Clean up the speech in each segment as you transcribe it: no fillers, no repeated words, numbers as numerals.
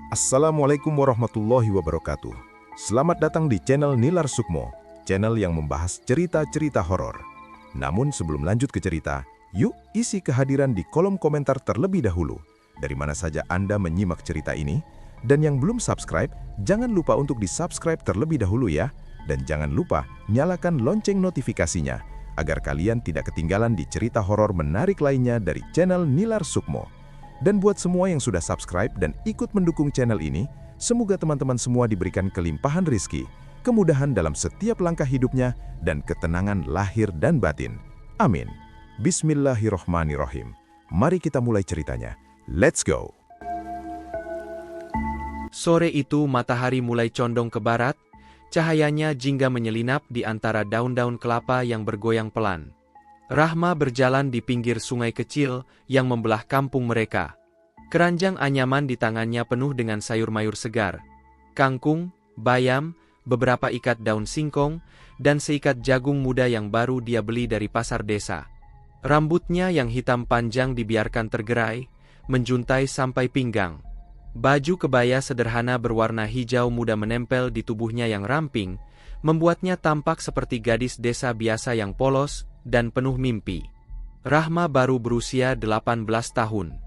Assalamualaikum warahmatullahi wabarakatuh. Selamat datang di channel Nilar Sukmo, channel yang membahas cerita-cerita horor. Namun sebelum lanjut ke cerita, yuk isi kehadiran di kolom komentar terlebih dahulu. Dari mana saja Anda menyimak cerita ini? Dan yang belum subscribe, jangan lupa untuk di-subscribe terlebih dahulu ya. Dan jangan lupa nyalakan lonceng notifikasinya, agar kalian tidak ketinggalan di cerita horor menarik lainnya dari channel Nilar Sukmo. Dan buat semua yang sudah subscribe dan ikut mendukung channel ini, semoga teman-teman semua diberikan kelimpahan rizki, kemudahan dalam setiap langkah hidupnya, dan ketenangan lahir dan batin. Amin. Bismillahirrohmanirrohim. Mari kita mulai ceritanya. Let's go! Sore itu matahari mulai condong ke barat, cahayanya jingga menyelinap di antara daun-daun kelapa yang bergoyang pelan. Rahma berjalan di pinggir sungai kecil yang membelah kampung mereka. Keranjang anyaman di tangannya penuh dengan sayur mayur segar, kangkung, bayam, beberapa ikat daun singkong, dan seikat jagung muda yang baru dia beli dari pasar desa. Rambutnya yang hitam panjang dibiarkan tergerai, menjuntai sampai pinggang. Baju kebaya sederhana berwarna hijau muda menempel di tubuhnya yang ramping, membuatnya tampak seperti gadis desa biasa yang polos dan penuh mimpi. Rahma baru berusia 18 tahun.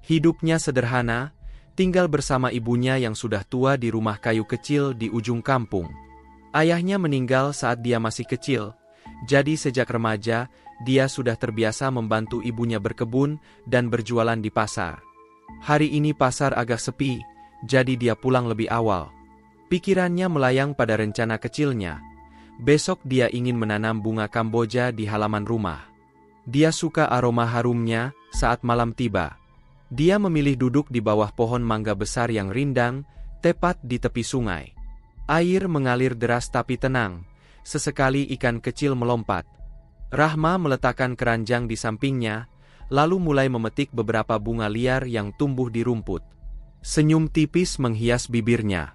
Hidupnya sederhana, tinggal bersama ibunya yang sudah tua di rumah kayu kecil di ujung kampung. Ayahnya meninggal saat dia masih kecil, jadi sejak remaja, dia sudah terbiasa membantu ibunya berkebun dan berjualan di pasar. Hari ini pasar agak sepi, jadi dia pulang lebih awal. Pikirannya melayang pada rencana kecilnya. Besok dia ingin menanam bunga Kamboja di halaman rumah. Dia suka aroma harumnya saat malam tiba. Dia memilih duduk di bawah pohon mangga besar yang rindang, tepat di tepi sungai. Air mengalir deras tapi tenang, sesekali ikan kecil melompat. Rahma meletakkan keranjang di sampingnya, lalu mulai memetik beberapa bunga liar yang tumbuh di rumput. Senyum tipis menghias bibirnya.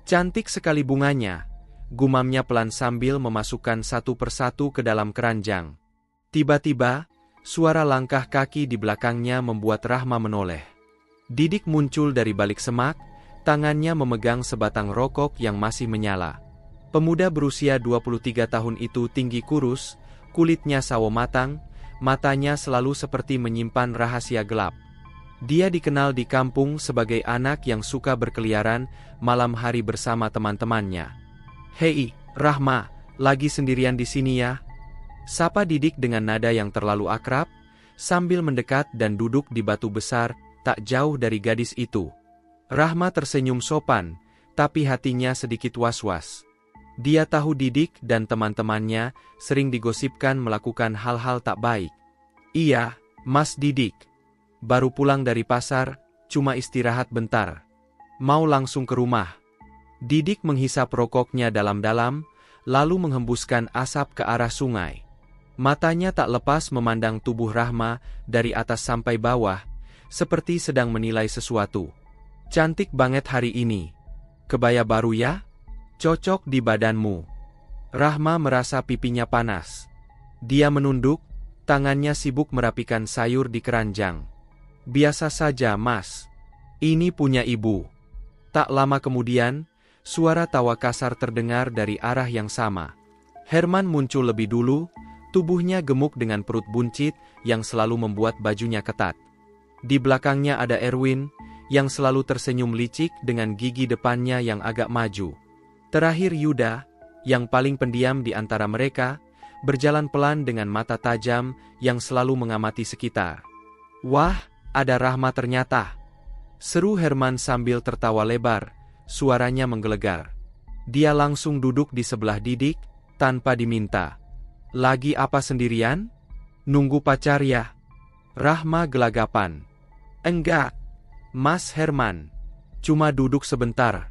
Cantik sekali bunganya, gumamnya pelan sambil memasukkan satu persatu ke dalam keranjang. Tiba-tiba, suara langkah kaki di belakangnya membuat Rahma menoleh. Didik muncul dari balik semak, tangannya memegang sebatang rokok yang masih menyala. Pemuda berusia 23 tahun itu tinggi kurus, kulitnya sawo matang, matanya selalu seperti menyimpan rahasia gelap. Dia dikenal di kampung sebagai anak yang suka berkeliaran malam hari bersama teman-temannya. "Hei, Rahma, lagi sendirian di sini ya?" Sapa Didik dengan nada yang terlalu akrab, sambil mendekat dan duduk di batu besar, tak jauh dari gadis itu. Rahma tersenyum sopan, tapi hatinya sedikit was-was. Dia tahu Didik dan teman-temannya sering digosipkan melakukan hal-hal tak baik. "Iya, Mas Didik. Baru pulang dari pasar, cuma istirahat bentar. Mau langsung ke rumah." Didik menghisap rokoknya dalam-dalam, lalu menghembuskan asap ke arah sungai. Matanya tak lepas memandang tubuh Rahma dari atas sampai bawah, seperti sedang menilai sesuatu. "Cantik banget hari ini. Kebaya baru ya? Cocok di badanmu." Rahma merasa pipinya panas. Dia menunduk, tangannya sibuk merapikan sayur di keranjang. "Biasa saja, Mas. Ini punya ibu." Tak lama kemudian, suara tawa kasar terdengar dari arah yang sama. Herman muncul lebih dulu, tubuhnya gemuk dengan perut buncit yang selalu membuat bajunya ketat. Di belakangnya ada Erwin, yang selalu tersenyum licik dengan gigi depannya yang agak maju. Terakhir Yuda, yang paling pendiam di antara mereka, berjalan pelan dengan mata tajam yang selalu mengamati sekitar. "Wah, ada Rahma ternyata," seru Herman sambil tertawa lebar. Suaranya menggelegar. Dia langsung duduk di sebelah Didik, tanpa diminta. "Lagi apa sendirian? Nunggu pacar ya?" Rahma gelagapan. "Enggak, Mas Herman. Cuma duduk sebentar.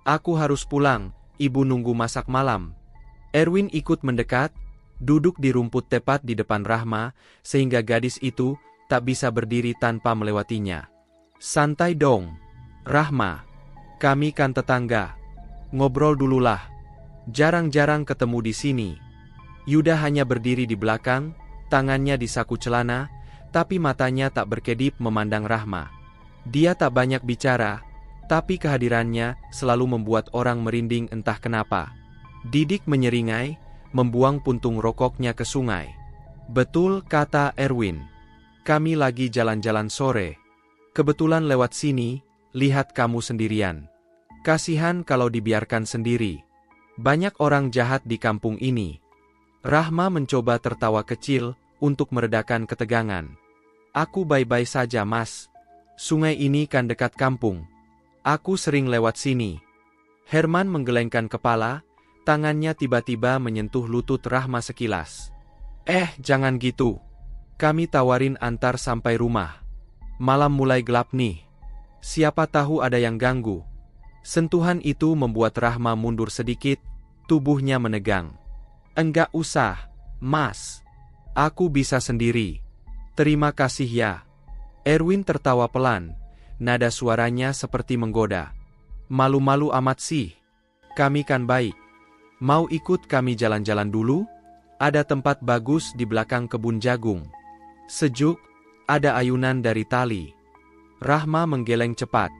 Aku harus pulang, ibu nunggu masak malam." Erwin ikut mendekat, duduk di rumput tepat di depan Rahma, sehingga gadis itu tak bisa berdiri tanpa melewatinya. "Santai dong, Rahma. Kami kan tetangga. Ngobrol dululah. Jarang-jarang ketemu di sini." Yuda hanya berdiri di belakang, tangannya di saku celana, tapi matanya tak berkedip memandang Rahma. Dia tak banyak bicara, Tapi kehadirannya selalu membuat orang merinding entah kenapa. Didik menyeringai, membuang puntung rokoknya ke sungai. Betul, kata Erwin. Kami lagi jalan-jalan sore. Kebetulan lewat sini, lihat kamu sendirian. Kasihan kalau dibiarkan sendiri. Banyak orang jahat di kampung ini. Rahma mencoba tertawa kecil untuk meredakan ketegangan. Aku baik-baik saja, Mas. Sungai ini kan dekat kampung. Aku sering lewat sini. Herman menggelengkan kepala, tangannya tiba-tiba menyentuh lutut Rahma sekilas. Jangan gitu. Kami tawarin antar sampai rumah. Malam mulai gelap nih. Siapa tahu ada yang ganggu. Sentuhan itu membuat Rahma mundur sedikit, tubuhnya menegang. Enggak usah, Mas. Aku bisa sendiri. Terima kasih ya. Erwin tertawa pelan, nada suaranya seperti menggoda. Malu-malu amat sih. Kami kan baik. Mau ikut kami jalan-jalan dulu? Ada tempat bagus di belakang kebun jagung. Sejuk, ada ayunan dari tali. Rahma menggeleng cepat.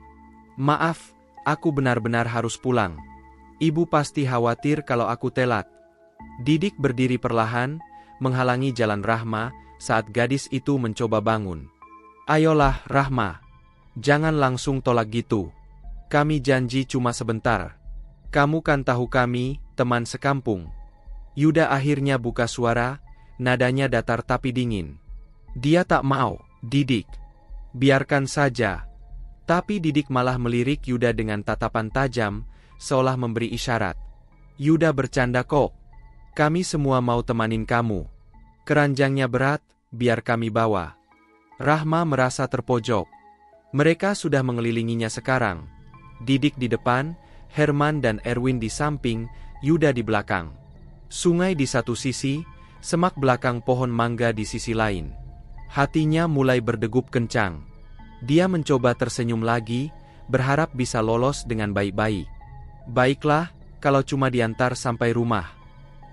Maaf, aku benar-benar harus pulang. Ibu pasti khawatir kalau aku telat. Didik berdiri perlahan, menghalangi jalan Rahma saat gadis itu mencoba bangun. Ayolah, Rahma. Jangan langsung tolak gitu. Kami janji cuma sebentar. Kamu kan tahu kami, teman sekampung. Yuda akhirnya buka suara, nadanya datar tapi dingin. Dia tak mau, Didik. Biarkan saja. Tapi Didik malah melirik Yuda dengan tatapan tajam, seolah memberi isyarat. Yuda bercanda kok. Kami semua mau temanin kamu. Keranjangnya berat, biar kami bawa. Rahma merasa terpojok. Mereka sudah mengelilinginya sekarang. Didik di depan, Herman dan Erwin di samping, Yuda di belakang. Sungai di satu sisi, semak belakang pohon mangga di sisi lain. Hatinya mulai berdegup kencang. Dia mencoba tersenyum lagi, berharap bisa lolos dengan baik-baik. Baiklah, kalau cuma diantar sampai rumah.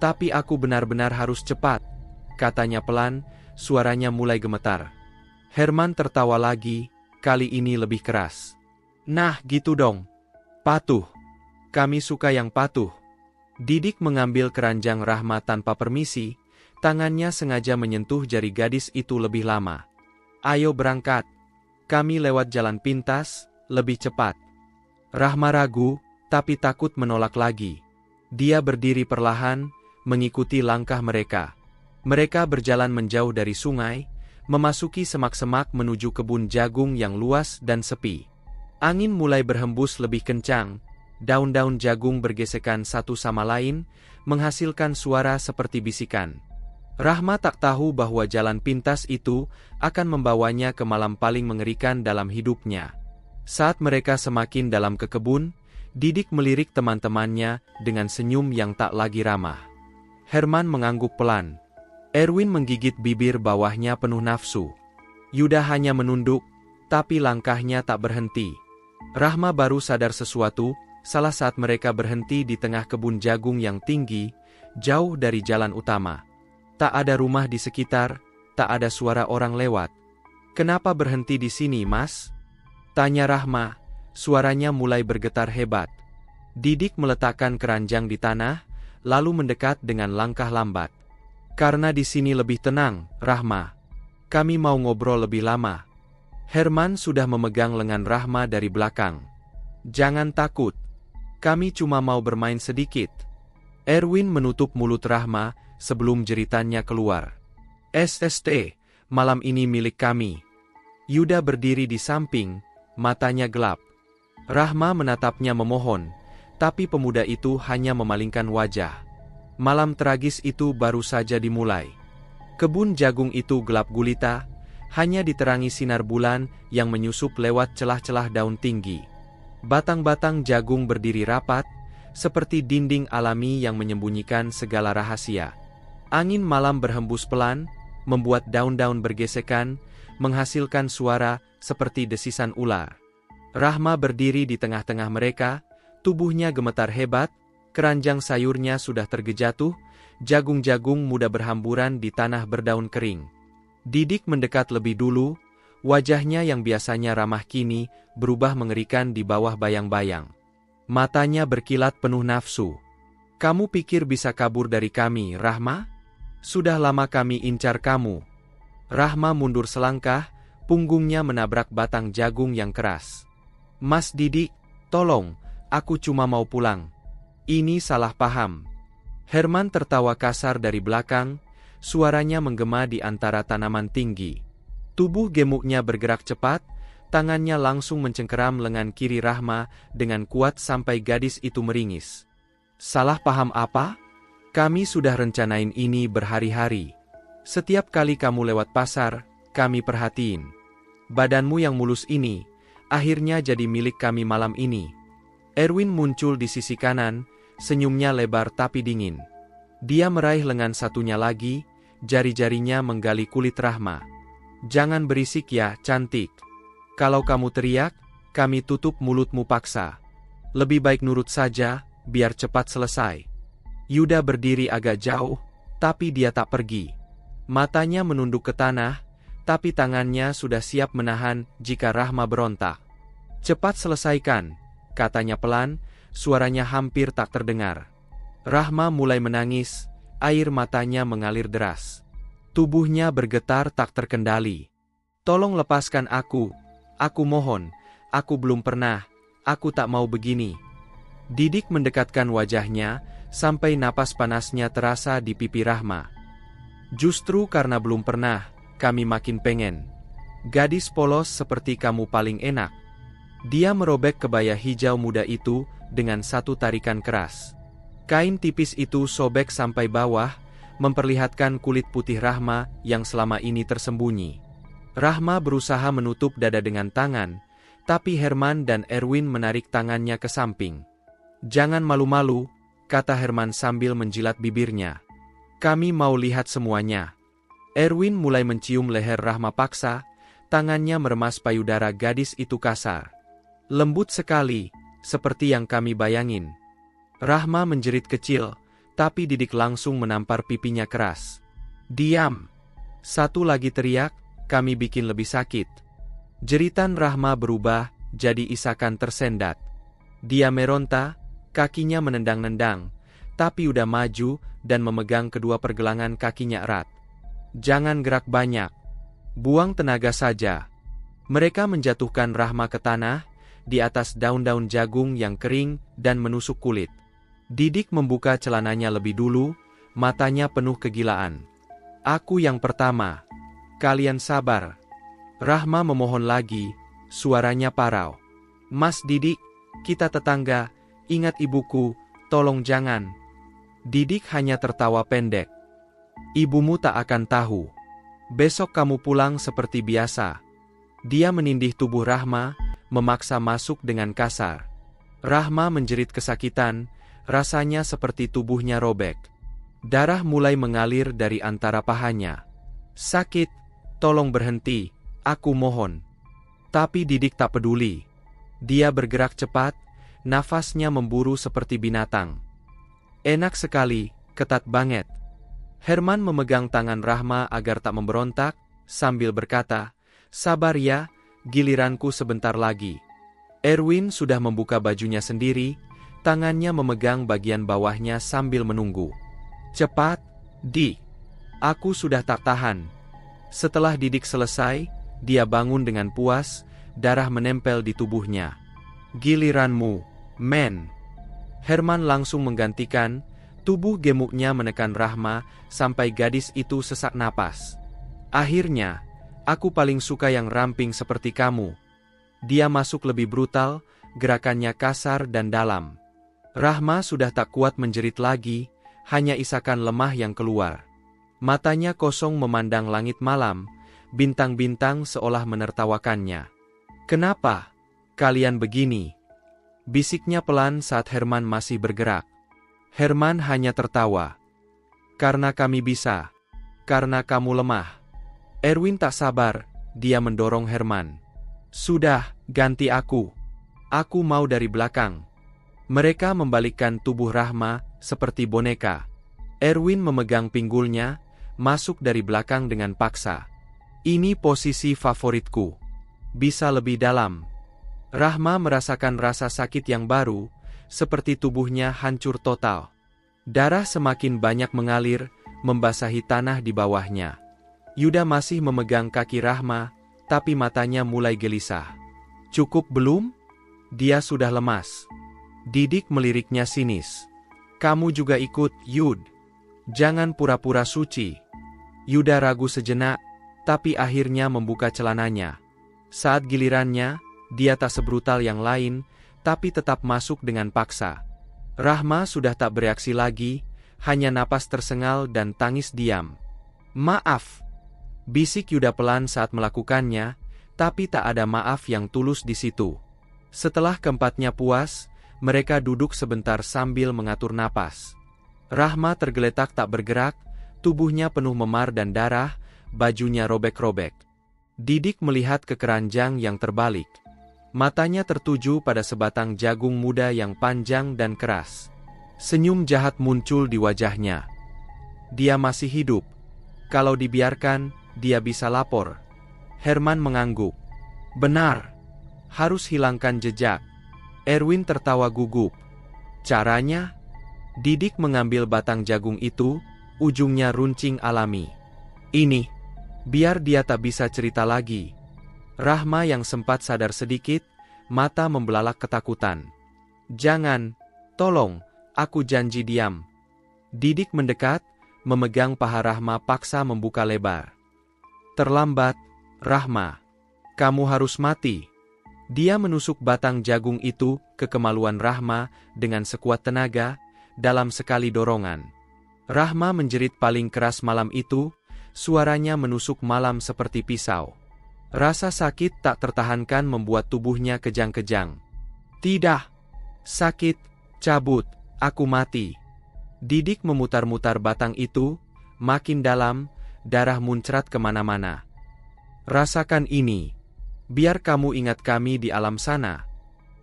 Tapi aku benar-benar harus cepat, katanya pelan, suaranya mulai gemetar. Herman tertawa lagi, kali ini lebih keras. Nah, gitu dong. Patuh. Kami suka yang patuh. Didik mengambil keranjang Rahma tanpa permisi, tangannya sengaja menyentuh jari gadis itu lebih lama. Ayo berangkat. Kami lewat jalan pintas, lebih cepat. Rahma ragu, tapi takut menolak lagi. Dia berdiri perlahan, mengikuti langkah mereka. Mereka berjalan menjauh dari sungai, memasuki semak-semak menuju kebun jagung yang luas dan sepi. Angin mulai berhembus lebih kencang, daun-daun jagung bergesekan satu sama lain, menghasilkan suara seperti bisikan. Rahma tak tahu bahwa jalan pintas itu akan membawanya ke malam paling mengerikan dalam hidupnya. Saat mereka semakin dalam ke kebun, Didik melirik teman-temannya dengan senyum yang tak lagi ramah. Herman mengangguk pelan. Erwin menggigit bibir bawahnya penuh nafsu. Yuda hanya menunduk, tapi langkahnya tak berhenti. Rahma baru sadar sesuatu, salah saat mereka berhenti di tengah kebun jagung yang tinggi, jauh dari jalan utama. Tak ada rumah di sekitar, tak ada suara orang lewat. Kenapa berhenti di sini, Mas? Tanya Rahma, suaranya mulai bergetar hebat. Didik meletakkan keranjang di tanah, lalu mendekat dengan langkah lambat. Karena di sini lebih tenang, Rahma. Kami mau ngobrol lebih lama. Herman sudah memegang lengan Rahma dari belakang. Jangan takut. Kami cuma mau bermain sedikit. Erwin menutup mulut Rahma sebelum jeritannya keluar. SST, malam ini milik kami. Yuda berdiri di samping, matanya gelap. Rahma menatapnya memohon, tapi pemuda itu hanya memalingkan wajah. Malam tragis itu baru saja dimulai. Kebun jagung itu gelap gulita, hanya diterangi sinar bulan yang menyusup lewat celah-celah daun tinggi. Batang-batang jagung berdiri rapat, seperti dinding alami yang menyembunyikan segala rahasia. Angin malam berhembus pelan, membuat daun-daun bergesekan, menghasilkan suara seperti desisan ular. Rahma berdiri di tengah-tengah mereka, tubuhnya gemetar hebat, keranjang sayurnya sudah tergejatuh, jagung-jagung muda berhamburan di tanah berdaun kering. Didik mendekat lebih dulu, Wajahnya yang biasanya ramah kini berubah mengerikan di bawah bayang-bayang. Matanya berkilat penuh nafsu. "Kamu pikir bisa kabur dari kami, Rahma? Sudah lama kami incar kamu." Rahma mundur selangkah, punggungnya menabrak batang jagung yang keras. "Mas Didik, tolong, aku cuma mau pulang. Ini salah paham." Herman tertawa kasar dari belakang, suaranya menggema di antara tanaman tinggi. Tubuh gemuknya bergerak cepat, tangannya langsung mencengkeram lengan kiri Rahma dengan kuat sampai gadis itu meringis. "Salah paham apa? Kami sudah rencanain ini berhari-hari. Setiap kali kamu lewat pasar, kami perhatiin. Badanmu yang mulus ini, akhirnya jadi milik kami malam ini." Erwin muncul di sisi kanan, senyumnya lebar tapi dingin. Dia meraih lengan satunya lagi, jari-jarinya menggali kulit Rahma. "Jangan berisik ya, cantik. Kalau kamu teriak, kami tutup mulutmu paksa. Lebih baik nurut saja, biar cepat selesai." Yuda berdiri agak jauh, tapi dia tak pergi. Matanya menunduk ke tanah, tapi tangannya sudah siap menahan jika Rahma berontak. "Cepat selesaikan," katanya pelan, suaranya hampir tak terdengar. Rahma mulai menangis, air matanya mengalir deras. Tubuhnya bergetar tak terkendali. "Tolong lepaskan aku mohon, aku belum pernah, aku tak mau begini." Didik mendekatkan wajahnya, sampai napas panasnya terasa di pipi Rahma. "Justru karena belum pernah, kami makin pengen. Gadis polos seperti kamu paling enak." Dia merobek kebaya hijau muda itu dengan satu tarikan keras. Kain tipis itu sobek sampai bawah, memperlihatkan kulit putih Rahma yang selama ini tersembunyi. Rahma berusaha menutup dada dengan tangan, tapi Herman dan Erwin menarik tangannya ke samping. "Jangan malu-malu," kata Herman sambil menjilat bibirnya. "Kami mau lihat semuanya." Erwin mulai mencium leher Rahma paksa, tangannya meremas payudara gadis itu kasar. "Lembut sekali, seperti yang kami bayangin." Rahma menjerit kecil, tapi Didik langsung menampar pipinya keras. "Diam! Satu lagi teriak, kami bikin lebih sakit." Jeritan Rahma berubah jadi isakan tersendat. Dia meronta, kakinya menendang-nendang, tapi udah maju dan memegang kedua pergelangan kakinya erat. "Jangan gerak banyak. Buang tenaga saja." Mereka menjatuhkan Rahma ke tanah, di atas daun-daun jagung yang kering dan menusuk kulit. Didik membuka celananya lebih dulu, matanya penuh kegilaan. "Aku yang pertama. Kalian sabar." Rahma memohon lagi, suaranya parau. "Mas Didik, kita tetangga, ingat ibuku, tolong jangan." Didik hanya tertawa pendek. "Ibumu tak akan tahu. Besok kamu pulang seperti biasa." Dia menindih tubuh Rahma, memaksa masuk dengan kasar. Rahma menjerit kesakitan, rasanya seperti tubuhnya robek. Darah mulai mengalir dari antara pahanya. "Sakit, tolong berhenti, aku mohon." Tapi Didik tak peduli. Dia bergerak cepat, nafasnya memburu seperti binatang. "Enak sekali, ketat banget." Herman memegang tangan Rahma agar tak memberontak, sambil berkata, "Sabar ya, giliranku sebentar lagi." Erwin sudah membuka bajunya sendiri, tangannya memegang bagian bawahnya sambil menunggu. "Cepat, Di. Aku sudah tak tahan." Setelah Didik selesai, dia bangun dengan puas, darah menempel di tubuhnya. "Giliranmu, men." Herman langsung menggantikan, tubuh gemuknya menekan Rahma sampai gadis itu sesak napas. "Akhirnya, aku paling suka yang ramping seperti kamu." Dia masuk lebih brutal, gerakannya kasar dan dalam. Rahma sudah tak kuat menjerit lagi, hanya isakan lemah yang keluar. Matanya kosong memandang langit malam, bintang-bintang seolah menertawakannya. "Kenapa kalian begini?" bisiknya pelan saat Herman masih bergerak. Herman hanya tertawa. "Karena kami bisa. Karena kamu lemah." Erwin tak sabar, dia mendorong Herman. "Sudah, ganti aku. Aku mau dari belakang." Mereka membalikkan tubuh Rahma seperti boneka. Erwin memegang pinggulnya, masuk dari belakang dengan paksa. Ini posisi favoritku. Bisa lebih dalam. Rahma merasakan rasa sakit yang baru, seperti tubuhnya hancur total. Darah semakin banyak mengalir, membasahi tanah di bawahnya. Yuda masih memegang kaki Rahma, tapi matanya mulai gelisah. Cukup belum? Dia sudah lemas. Didik meliriknya sinis. Kamu juga ikut, Yud. Jangan pura-pura suci. Yuda ragu sejenak, tapi akhirnya membuka celananya. Saat gilirannya, dia tak sebrutal yang lain, tapi tetap masuk dengan paksa. Rahma sudah tak bereaksi lagi, hanya napas tersengal dan tangis diam. Maaf, bisik Yuda pelan saat melakukannya, tapi tak ada maaf yang tulus di situ. Setelah keempatnya puas, mereka duduk sebentar sambil mengatur napas. Rahma tergeletak tak bergerak, tubuhnya penuh memar dan darah, bajunya robek-robek. Didik melihat ke keranjang yang terbalik. Matanya tertuju pada sebatang jagung muda yang panjang dan keras. Senyum jahat muncul di wajahnya. Dia masih hidup. Kalau dibiarkan, dia bisa lapor. Herman mengangguk. Benar. Harus hilangkan jejak. Erwin tertawa gugup. Caranya? Didik mengambil batang jagung itu, ujungnya runcing alami. Ini, biar dia tak bisa cerita lagi. Rahma yang sempat sadar sedikit, mata membelalak ketakutan. Jangan, tolong, aku janji diam. Didik mendekat, memegang paha Rahma paksa membuka lebar. Terlambat, Rahma. Kamu harus mati. Dia menusuk batang jagung itu ke kemaluan Rahma dengan sekuat tenaga, dalam sekali dorongan. Rahma menjerit paling keras malam itu, suaranya menusuk malam seperti pisau. Rasa sakit tak tertahankan membuat tubuhnya kejang-kejang. Tidak. Sakit, cabut, aku mati. Didik memutar-mutar batang itu, makin dalam, darah muncrat kemana-mana. Rasakan ini. Biar kamu ingat kami di alam sana.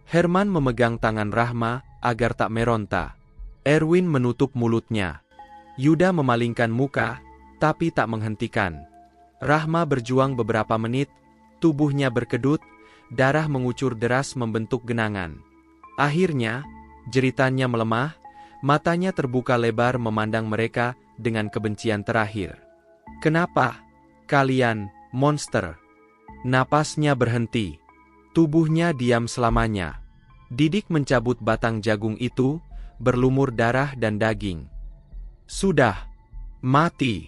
Herman memegang tangan Rahma agar tak meronta. Erwin menutup mulutnya. Yuda memalingkan muka, tapi tak menghentikan. Rahma berjuang beberapa menit, tubuhnya berkedut, darah mengucur deras membentuk genangan. Akhirnya, jeritannya melemah, matanya terbuka lebar memandang mereka dengan kebencian terakhir. Kenapa? Kalian, monster. Napasnya berhenti. Tubuhnya diam selamanya. Didik mencabut batang jagung itu, berlumur darah dan daging. Sudah. Mati.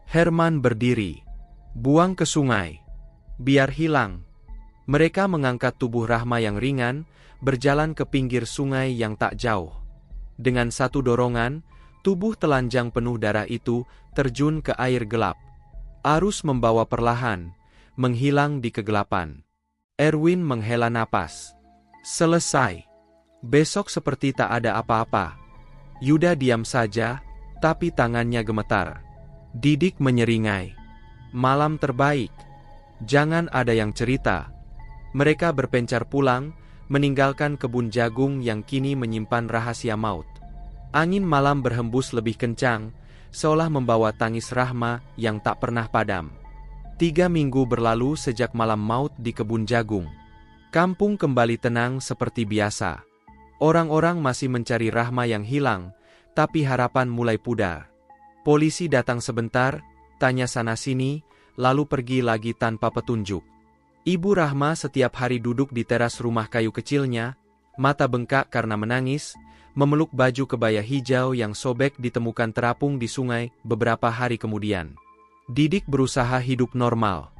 Herman berdiri. Buang ke sungai. Biar hilang. Mereka mengangkat tubuh Rahma yang ringan, berjalan ke pinggir sungai yang tak jauh. Dengan satu dorongan, tubuh telanjang penuh darah itu terjun ke air gelap. Arus membawa perlahan, menghilang di kegelapan. Erwin menghela napas. Selesai. Besok seperti tak ada apa-apa. Yuda diam saja, tapi tangannya gemetar. Didik menyeringai. Malam terbaik. Jangan ada yang cerita. Mereka berpencar pulang, meninggalkan kebun jagung yang kini menyimpan rahasia maut. Angin malam berhembus lebih kencang, seolah membawa tangis Rahma yang tak pernah padam. 3 minggu berlalu sejak malam maut di kebun jagung. Kampung kembali tenang seperti biasa. Orang-orang masih mencari Rahma yang hilang, tapi harapan mulai pudar. Polisi datang sebentar, tanya sana-sini, lalu pergi lagi tanpa petunjuk. Ibu Rahma setiap hari duduk di teras rumah kayu kecilnya, mata bengkak karena menangis, memeluk baju kebaya hijau yang sobek ditemukan terapung di sungai beberapa hari kemudian. Didik berusaha hidup normal.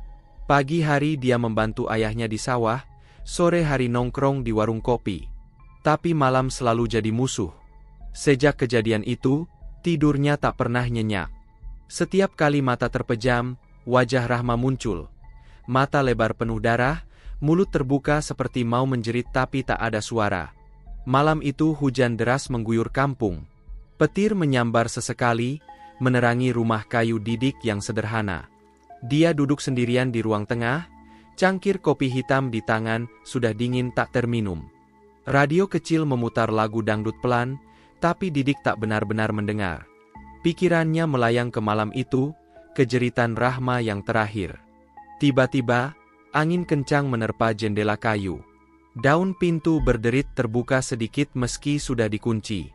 Pagi hari dia membantu ayahnya di sawah, sore hari nongkrong di warung kopi. Tapi malam selalu jadi musuh. Sejak kejadian itu, tidurnya tak pernah nyenyak. Setiap kali mata terpejam, wajah Rahma muncul. Mata lebar penuh darah, mulut terbuka seperti mau menjerit tapi tak ada suara. Malam itu hujan deras mengguyur kampung. Petir menyambar sesekali, menerangi rumah kayu Didik yang sederhana. Dia duduk sendirian di ruang tengah, cangkir kopi hitam di tangan sudah dingin tak terminum. Radio kecil memutar lagu dangdut pelan, tapi Didik tak benar-benar mendengar. Pikirannya melayang ke malam itu, kejeritan Rahma yang terakhir. Tiba-tiba, angin kencang menerpa jendela kayu. Daun pintu berderit terbuka sedikit meski sudah dikunci.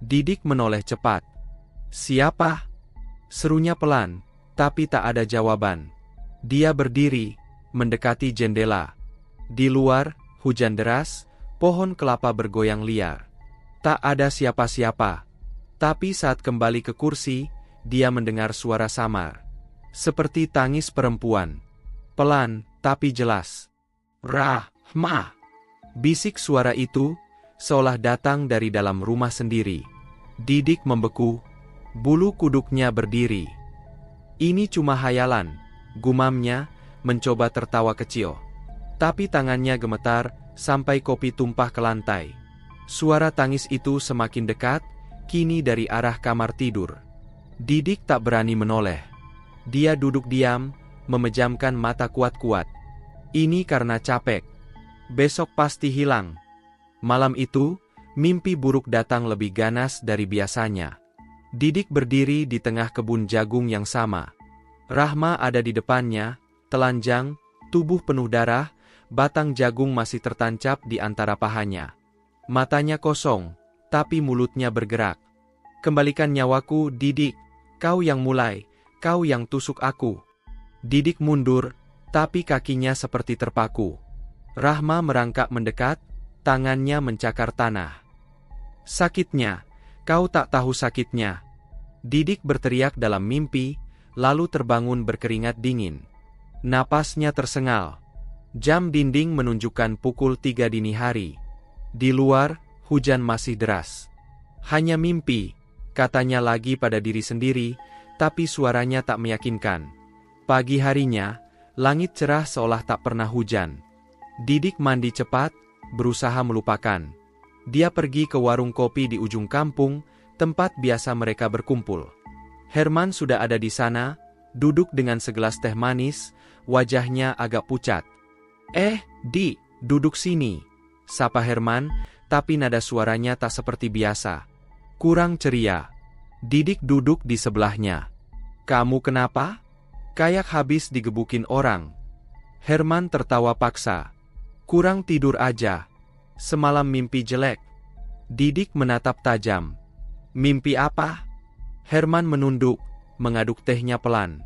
Didik menoleh cepat. "Siapa?" serunya pelan, tapi tak ada jawaban. Dia berdiri, mendekati jendela. Di luar, hujan deras, pohon kelapa bergoyang liar. Tak ada siapa-siapa. Tapi saat kembali ke kursi, dia mendengar suara samar. Seperti tangis perempuan. Pelan, tapi jelas. "Rahma!" bisik suara itu, seolah datang dari dalam rumah sendiri. Didik membeku, bulu kuduknya berdiri. "Ini cuma hayalan," gumamnya, mencoba tertawa kecil. Tapi tangannya gemetar, sampai kopi tumpah ke lantai. Suara tangis itu semakin dekat, kini dari arah kamar tidur. Didik tak berani menoleh. Dia duduk diam, memejamkan mata kuat-kuat. Ini karena capek. Besok pasti hilang. Malam itu, mimpi buruk datang lebih ganas dari biasanya. Didik berdiri di tengah kebun jagung yang sama. Rahma ada di depannya, telanjang, tubuh penuh darah, batang jagung masih tertancap di antara pahanya. Matanya kosong, tapi mulutnya bergerak. "Kembalikan nyawaku, Didik. Kau yang mulai, kau yang tusuk aku." Didik mundur, tapi kakinya seperti terpaku. Rahma merangkak mendekat, tangannya mencakar tanah. "Sakitnya, kau tak tahu sakitnya." Didik berteriak dalam mimpi, lalu terbangun berkeringat dingin. Napasnya tersengal. Jam dinding menunjukkan pukul 3 dini hari. Di luar, hujan masih deras. "Hanya mimpi," katanya lagi pada diri sendiri, tapi suaranya tak meyakinkan. Pagi harinya, langit cerah seolah tak pernah hujan. Didik mandi cepat, berusaha melupakan. Dia pergi ke warung kopi di ujung kampung, tempat biasa mereka berkumpul. Herman sudah ada di sana, duduk dengan segelas teh manis, wajahnya agak pucat. Di, duduk sini," sapa Herman, tapi nada suaranya tak seperti biasa. Kurang ceria. Didik duduk di sebelahnya. "Kamu kenapa? Kayak habis digebukin orang." Herman tertawa paksa. "Kurang tidur aja. Semalam mimpi jelek." Didik menatap tajam. "Mimpi apa?" Herman menunduk, mengaduk tehnya pelan.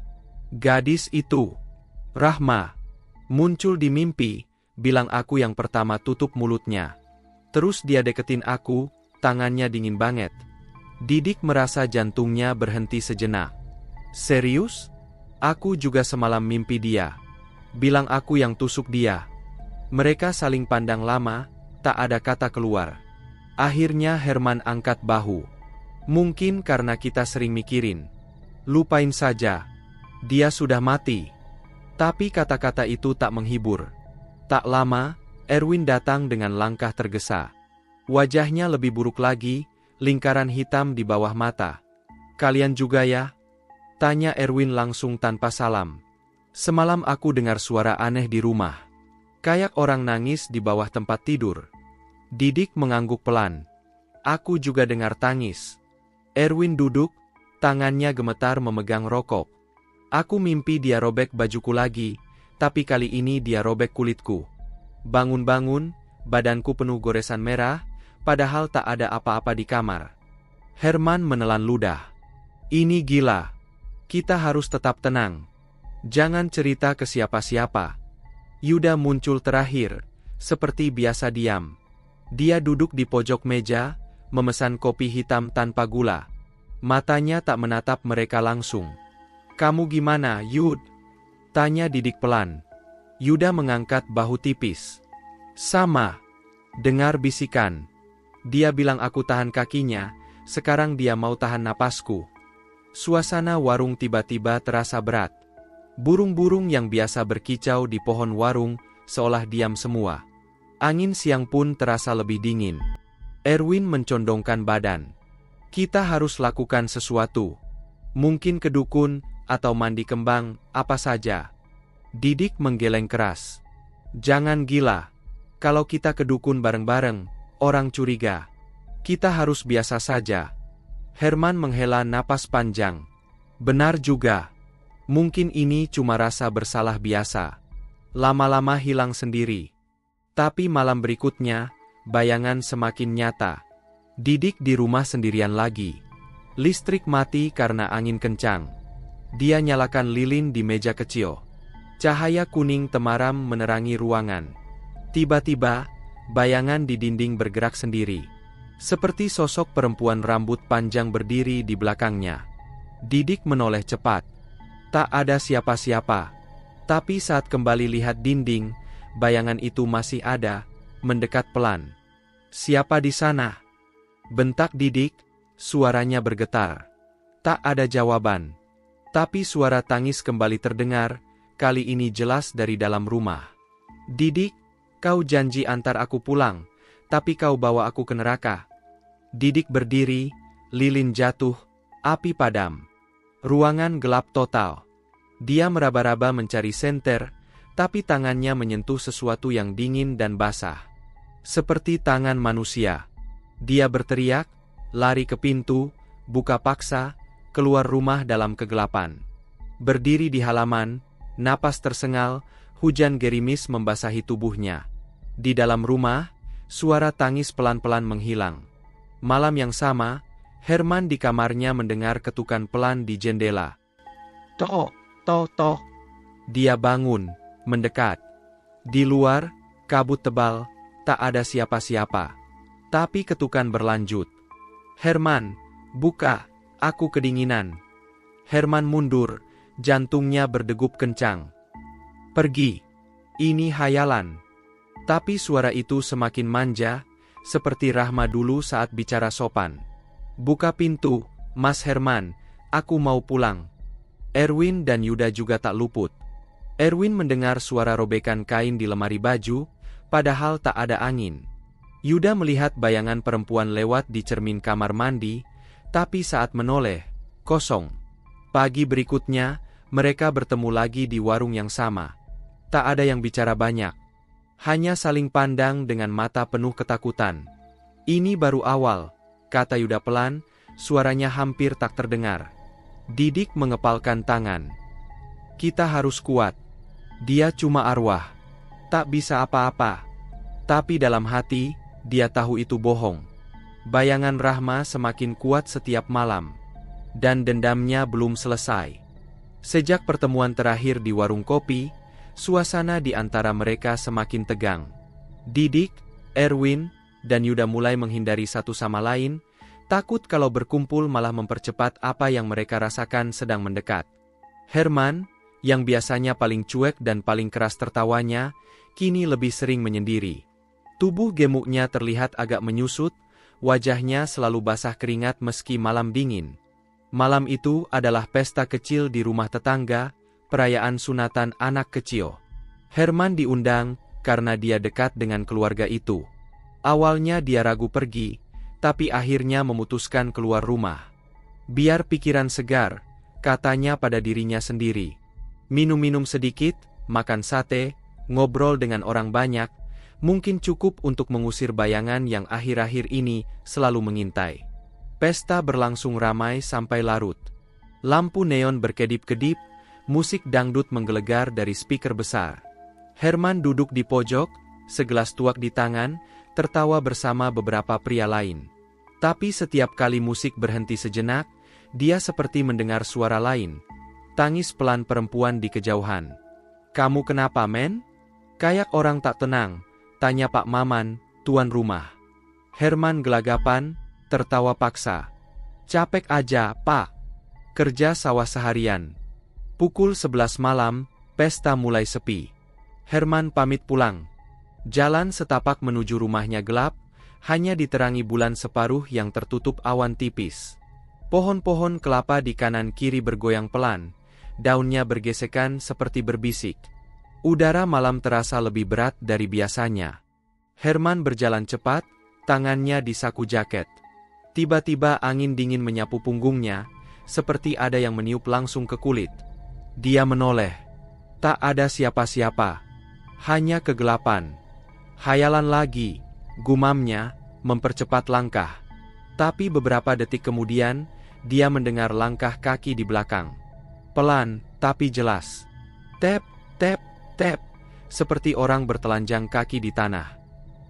"Gadis itu, Rahma, muncul di mimpi, bilang aku yang pertama tutup mulutnya. Terus dia deketin aku, tangannya dingin banget." Didik merasa jantungnya berhenti sejenak. "Serius? Aku juga semalam mimpi dia. Bilang aku yang tusuk dia." Mereka saling pandang lama, tak ada kata keluar. Akhirnya Herman angkat bahu. "Mungkin karena kita sering mikirin. Lupain saja. Dia sudah mati." Tapi kata-kata itu tak menghibur. Tak lama, Erwin datang dengan langkah tergesa. Wajahnya lebih buruk lagi, lingkaran hitam di bawah mata. "Kalian juga ya?" tanya Erwin langsung tanpa salam. "Semalam aku dengar suara aneh di rumah. Kayak orang nangis di bawah tempat tidur." Didik mengangguk pelan. "Aku juga dengar tangis." Erwin duduk, tangannya gemetar memegang rokok. "Aku mimpi dia robek bajuku lagi, tapi kali ini dia robek kulitku. Bangun-bangun, badanku penuh goresan merah, padahal tak ada apa-apa di kamar." Herman menelan ludah. "Ini gila. Kita harus tetap tenang. Jangan cerita ke siapa-siapa." Yuda muncul terakhir, seperti biasa diam. Dia duduk di pojok meja, memesan kopi hitam tanpa gula. Matanya tak menatap mereka langsung. "Kamu gimana, Yud?" tanya Didik pelan. Yuda mengangkat bahu tipis. "Sama." Dengar bisikan. "Dia bilang aku tahan kakinya, sekarang dia mau tahan napasku." Suasana warung tiba-tiba terasa berat. Burung-burung yang biasa berkicau di pohon warung, seolah diam semua. Angin siang pun terasa lebih dingin. Erwin mencondongkan badan. "Kita harus lakukan sesuatu. Mungkin ke dukun, atau mandi kembang, apa saja." Didik menggeleng keras. "Jangan gila. Kalau kita ke dukun bareng-bareng, orang curiga. Kita harus biasa saja." Herman menghela napas panjang. "Benar juga. Mungkin ini cuma rasa bersalah biasa. Lama-lama hilang sendiri. Tapi malam berikutnya, bayangan semakin nyata. Didik di rumah sendirian lagi. Listrik mati karena angin kencang. Dia nyalakan lilin di meja kecil. Cahaya kuning temaram menerangi ruangan. Tiba-tiba, bayangan di dinding bergerak sendiri. Seperti sosok perempuan rambut panjang berdiri di belakangnya. Didik menoleh cepat. Tak ada siapa-siapa. Tapi saat kembali lihat dinding, bayangan itu masih ada, mendekat pelan. "Siapa di sana?" bentak Didik, suaranya bergetar. Tak ada jawaban. Tapi suara tangis kembali terdengar, kali ini jelas dari dalam rumah. "Didik, kau janji antar aku pulang, tapi kau bawa aku ke neraka." Didik berdiri, lilin jatuh, api padam. Ruangan gelap total. Dia meraba-raba mencari senter, tapi tangannya menyentuh sesuatu yang dingin dan basah. Seperti tangan manusia. Dia berteriak, lari ke pintu, buka paksa, keluar rumah dalam kegelapan. Berdiri di halaman, napas tersengal, hujan gerimis membasahi tubuhnya. Di dalam rumah, suara tangis pelan-pelan menghilang. Malam yang sama, Herman di kamarnya mendengar ketukan pelan di jendela. "Toh, toh, toh." Dia bangun, mendekat. Di luar, kabut tebal, tak ada siapa-siapa. Tapi ketukan berlanjut. "Herman, buka, aku kedinginan." Herman mundur, jantungnya berdegup kencang. "Pergi, ini hayalan." Tapi suara itu semakin manja, seperti Rahma dulu saat bicara sopan. "Buka pintu, Mas Herman, aku mau pulang." Erwin dan Yuda juga tak luput. Erwin mendengar suara robekan kain di lemari baju, padahal tak ada angin. Yuda melihat bayangan perempuan lewat di cermin kamar mandi, tapi saat menoleh, kosong. Pagi berikutnya, mereka bertemu lagi di warung yang sama. Tak ada yang bicara banyak. Hanya saling pandang dengan mata penuh ketakutan. "Ini baru awal," kata Yuda pelan, suaranya hampir tak terdengar. Didik mengepalkan tangan. "Kita harus kuat. Dia cuma arwah. Tak bisa apa-apa." Tapi dalam hati, dia tahu itu bohong. Bayangan Rahma semakin kuat setiap malam. Dan dendamnya belum selesai. Sejak pertemuan terakhir di warung kopi, suasana di antara mereka semakin tegang. Didik, Erwin, dan Yuda mulai menghindari satu sama lain, takut kalau berkumpul malah mempercepat apa yang mereka rasakan sedang mendekat. Herman, yang biasanya paling cuek dan paling keras tertawanya, kini lebih sering menyendiri. Tubuh gemuknya terlihat agak menyusut, wajahnya selalu basah keringat meski malam dingin. Malam itu adalah pesta kecil di rumah tetangga, perayaan sunatan anak kecil. Herman diundang karena dia dekat dengan keluarga itu. Awalnya dia ragu pergi, tapi akhirnya memutuskan keluar rumah. Biar pikiran segar, katanya pada dirinya sendiri. Minum-minum sedikit, makan sate, ngobrol dengan orang banyak, mungkin cukup untuk mengusir bayangan yang akhir-akhir ini selalu mengintai. Pesta berlangsung ramai sampai larut. Lampu neon berkedip-kedip, musik dangdut menggelegar dari speaker besar. Herman duduk di pojok, segelas tuak di tangan, tertawa bersama beberapa pria lain. Tapi setiap kali musik berhenti sejenak, dia seperti mendengar suara lain. Tangis pelan perempuan di kejauhan. "Kamu kenapa, men? Kayak orang tak tenang," tanya Pak Maman, tuan rumah. Herman gelagapan, tertawa paksa. "Capek aja, Pak. Kerja sawah seharian." Pukul 11 malam, pesta mulai sepi. Herman pamit pulang. Jalan setapak menuju rumahnya gelap, hanya diterangi bulan separuh yang tertutup awan tipis. Pohon-pohon kelapa di kanan kiri bergoyang pelan, daunnya bergesekan seperti berbisik. Udara malam terasa lebih berat dari biasanya. Herman berjalan cepat, tangannya di saku jaket. Tiba-tiba angin dingin menyapu punggungnya, seperti ada yang meniup langsung ke kulit. Dia menoleh. Tak ada siapa-siapa. Hanya kegelapan. "Hayalan lagi," gumamnya, mempercepat langkah. Tapi beberapa detik kemudian, dia mendengar langkah kaki di belakang. Pelan, tapi jelas. Tap, tap, tap. Seperti orang bertelanjang kaki di tanah.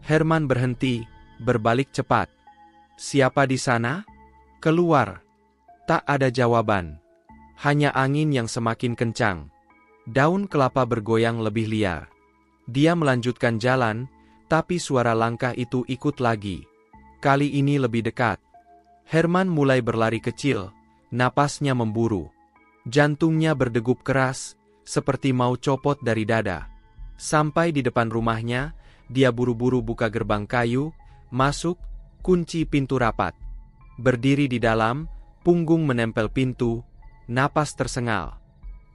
Herman berhenti, berbalik cepat. Siapa di sana? Keluar. Tak ada jawaban. Hanya angin yang semakin kencang. Daun kelapa bergoyang lebih liar. Dia melanjutkan jalan, tapi suara langkah itu ikut lagi. Kali ini lebih dekat. Herman mulai berlari kecil, napasnya memburu. Jantungnya berdegup keras, seperti mau copot dari dada. Sampai di depan rumahnya, dia buru-buru buka gerbang kayu, masuk, kunci pintu rapat. Berdiri di dalam, punggung menempel pintu, napas tersengal.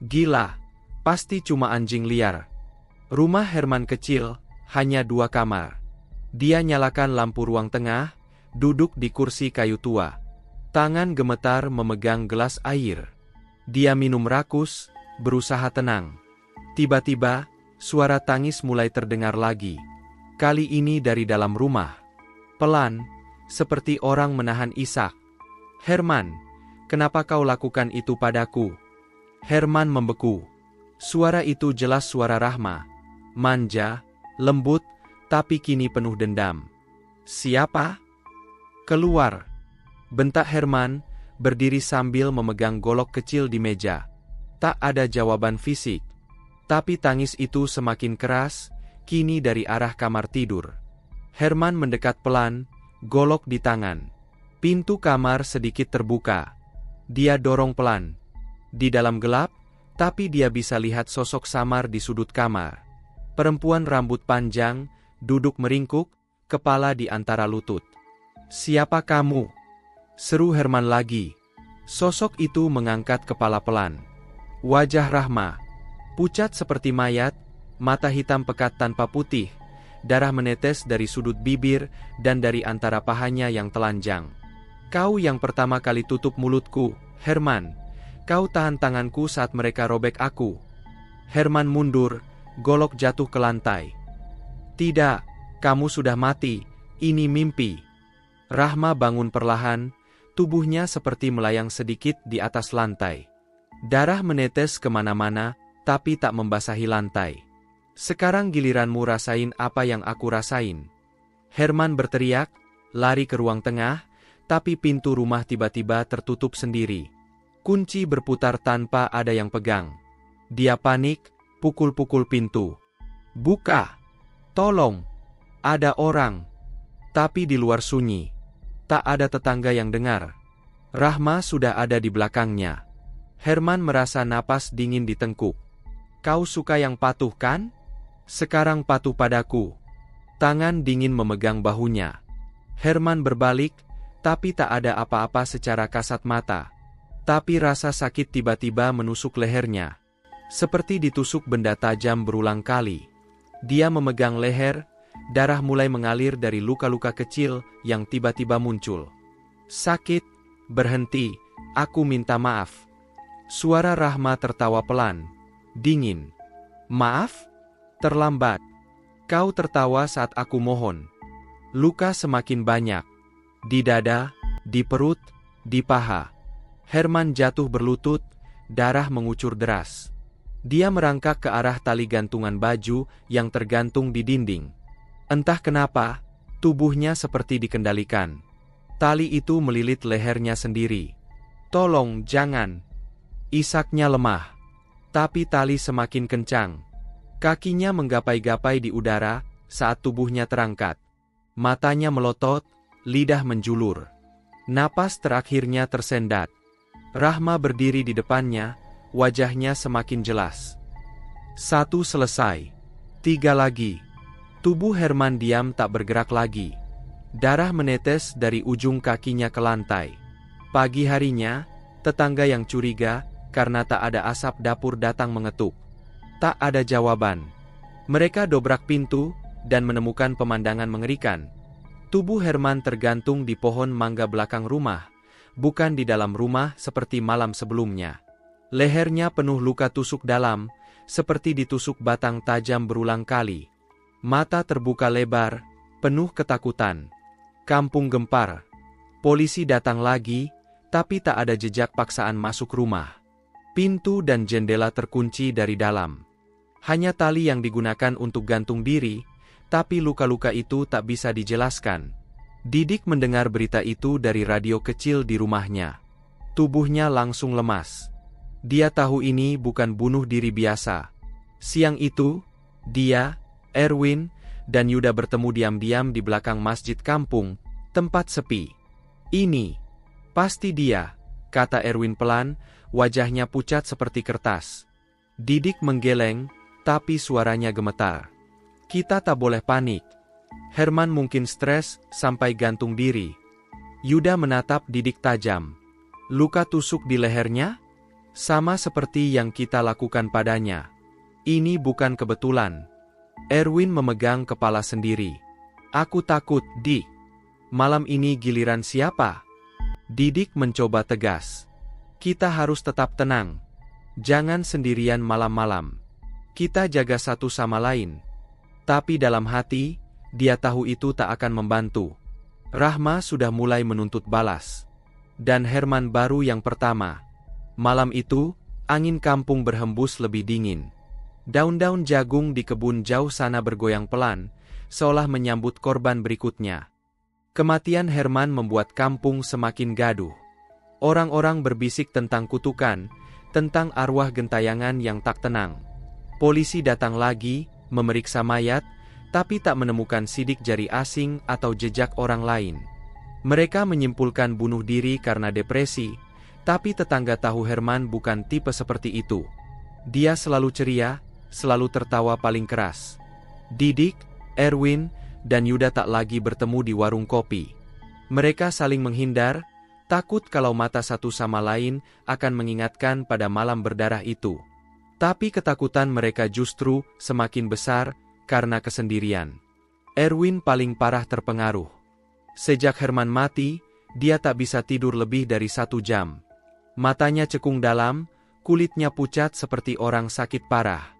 Gila, pasti cuma anjing liar. Rumah Herman kecil, hanya 2 kamar. Dia nyalakan lampu ruang tengah, duduk di kursi kayu tua. Tangan gemetar memegang gelas air. Dia minum rakus, berusaha tenang. Tiba-tiba, suara tangis mulai terdengar lagi. Kali ini dari dalam rumah. Pelan, seperti orang menahan isak. Herman, kenapa kau lakukan itu padaku? Herman membeku. Suara itu jelas suara Rahma. Manja, lembut, tapi kini penuh dendam. Siapa? Keluar. Bentak Herman, berdiri sambil memegang golok kecil di meja. Tak ada jawaban fisik. Tapi tangis itu semakin keras, kini dari arah kamar tidur. Herman mendekat pelan, golok di tangan. Pintu kamar sedikit terbuka. Dia dorong pelan. Di dalam gelap, tapi dia bisa lihat sosok samar di sudut kamar. Perempuan rambut panjang, duduk meringkuk, kepala di antara lutut. Siapa kamu? Seru Herman lagi. Sosok itu mengangkat kepala pelan. Wajah Rahma. Pucat seperti mayat, mata hitam pekat tanpa putih, darah menetes dari sudut bibir dan dari antara pahanya yang telanjang. Kau yang pertama kali tutup mulutku, Herman. Kau tahan tanganku saat mereka robek aku. Herman mundur, golok jatuh ke lantai. Tidak, kamu sudah mati, ini mimpi. Rahma bangun perlahan, tubuhnya seperti melayang sedikit di atas lantai. Darah menetes kemana-mana, tapi tak membasahi lantai. Sekarang giliranmu rasain apa yang aku rasain. Herman berteriak, lari ke ruang tengah, tapi pintu rumah tiba-tiba tertutup sendiri. Kunci berputar tanpa ada yang pegang. Dia panik, pukul-pukul pintu. Buka! Tolong! Ada orang! Tapi di luar sunyi. Tak ada tetangga yang dengar. Rahma sudah ada di belakangnya. Herman merasa napas dingin di tengkuk. Kau suka yang patuh kan? Sekarang patuh padaku. Tangan dingin memegang bahunya. Herman berbalik, tapi tak ada apa-apa secara kasat mata. Tapi rasa sakit tiba-tiba menusuk lehernya. Seperti ditusuk benda tajam berulang kali. Dia memegang leher, darah mulai mengalir dari luka-luka kecil yang tiba-tiba muncul. Sakit, berhenti, aku minta maaf. Suara Rahma tertawa pelan, dingin. Maaf? Terlambat. Kau tertawa saat aku mohon. Luka semakin banyak. Di dada, di perut, di paha. Herman jatuh berlutut, darah mengucur deras. Dia merangkak ke arah tali gantungan baju yang tergantung di dinding. Entah kenapa, tubuhnya seperti dikendalikan. Tali itu melilit lehernya sendiri. Tolong, jangan. Isaknya lemah. Tapi tali semakin kencang. Kakinya menggapai-gapai di udara saat tubuhnya terangkat. Matanya melotot, lidah menjulur. Napas terakhirnya tersendat. Rahma berdiri di depannya, wajahnya semakin jelas. 1 selesai. 3 lagi. Tubuh Herman diam tak bergerak lagi. Darah menetes dari ujung kakinya ke lantai. Pagi harinya, tetangga yang curiga karena tak ada asap dapur datang mengetuk. Tak ada jawaban. Mereka dobrak pintu dan menemukan pemandangan mengerikan. Tubuh Herman tergantung di pohon mangga belakang rumah, bukan di dalam rumah seperti malam sebelumnya. Lehernya penuh luka tusuk dalam, seperti ditusuk batang tajam berulang kali. Mata terbuka lebar, penuh ketakutan. Kampung gempar. Polisi datang lagi, tapi tak ada jejak paksaan masuk rumah. Pintu dan jendela terkunci dari dalam. Hanya tali yang digunakan untuk gantung diri, tapi luka-luka itu tak bisa dijelaskan. Didik mendengar berita itu dari radio kecil di rumahnya. Tubuhnya langsung lemas. Dia tahu ini bukan bunuh diri biasa. Siang itu, dia, Erwin, dan Yuda bertemu diam-diam di belakang masjid kampung, tempat sepi. "Ini pasti dia," kata Erwin pelan, wajahnya pucat seperti kertas. Didik menggeleng, tapi suaranya gemetar. "Kita tak boleh panik. Herman mungkin stres sampai gantung diri." Yuda menatap Didik tajam. "Luka tusuk di lehernya? Sama seperti yang kita lakukan padanya. Ini bukan kebetulan." Erwin memegang kepala sendiri. "Aku takut, Di. Malam ini giliran siapa?" Didik mencoba tegas. "Kita harus tetap tenang. Jangan sendirian malam-malam. Kita jaga satu sama lain." Tapi dalam hati, dia tahu itu tak akan membantu. Rahma sudah mulai menuntut balas. Dan Herman baru yang pertama. Malam itu, angin kampung berhembus lebih dingin. Daun-daun jagung di kebun jauh sana bergoyang pelan, seolah menyambut korban berikutnya. Kematian Herman membuat kampung semakin gaduh. Orang-orang berbisik tentang kutukan, tentang arwah gentayangan yang tak tenang. Polisi datang lagi, memeriksa mayat, tapi tak menemukan sidik jari asing atau jejak orang lain. Mereka menyimpulkan bunuh diri karena depresi, tapi tetangga tahu Herman bukan tipe seperti itu. Dia selalu ceria, selalu tertawa paling keras. Didik, Erwin, dan Yuda tak lagi bertemu di warung kopi. Mereka saling menghindar, takut kalau mata satu sama lain akan mengingatkan pada malam berdarah itu. Tapi ketakutan mereka justru semakin besar karena kesendirian. Erwin paling parah terpengaruh. Sejak Herman mati, dia tak bisa tidur lebih dari 1 jam. Matanya cekung dalam, kulitnya pucat seperti orang sakit parah.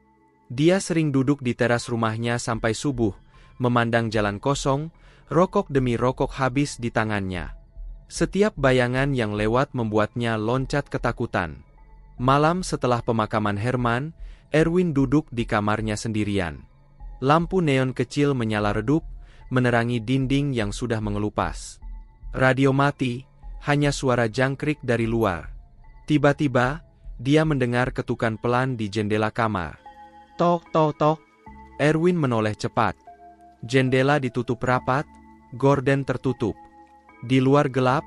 Dia sering duduk di teras rumahnya sampai subuh, memandang jalan kosong, rokok demi rokok habis di tangannya. Setiap bayangan yang lewat membuatnya loncat ketakutan. Malam setelah pemakaman Herman, Erwin duduk di kamarnya sendirian. Lampu neon kecil menyala redup, menerangi dinding yang sudah mengelupas. Radio mati, hanya suara jangkrik dari luar. Tiba-tiba, dia mendengar ketukan pelan di jendela kamar. Tok, tok, tok. Erwin menoleh cepat. Jendela ditutup rapat, gorden tertutup. Di luar gelap,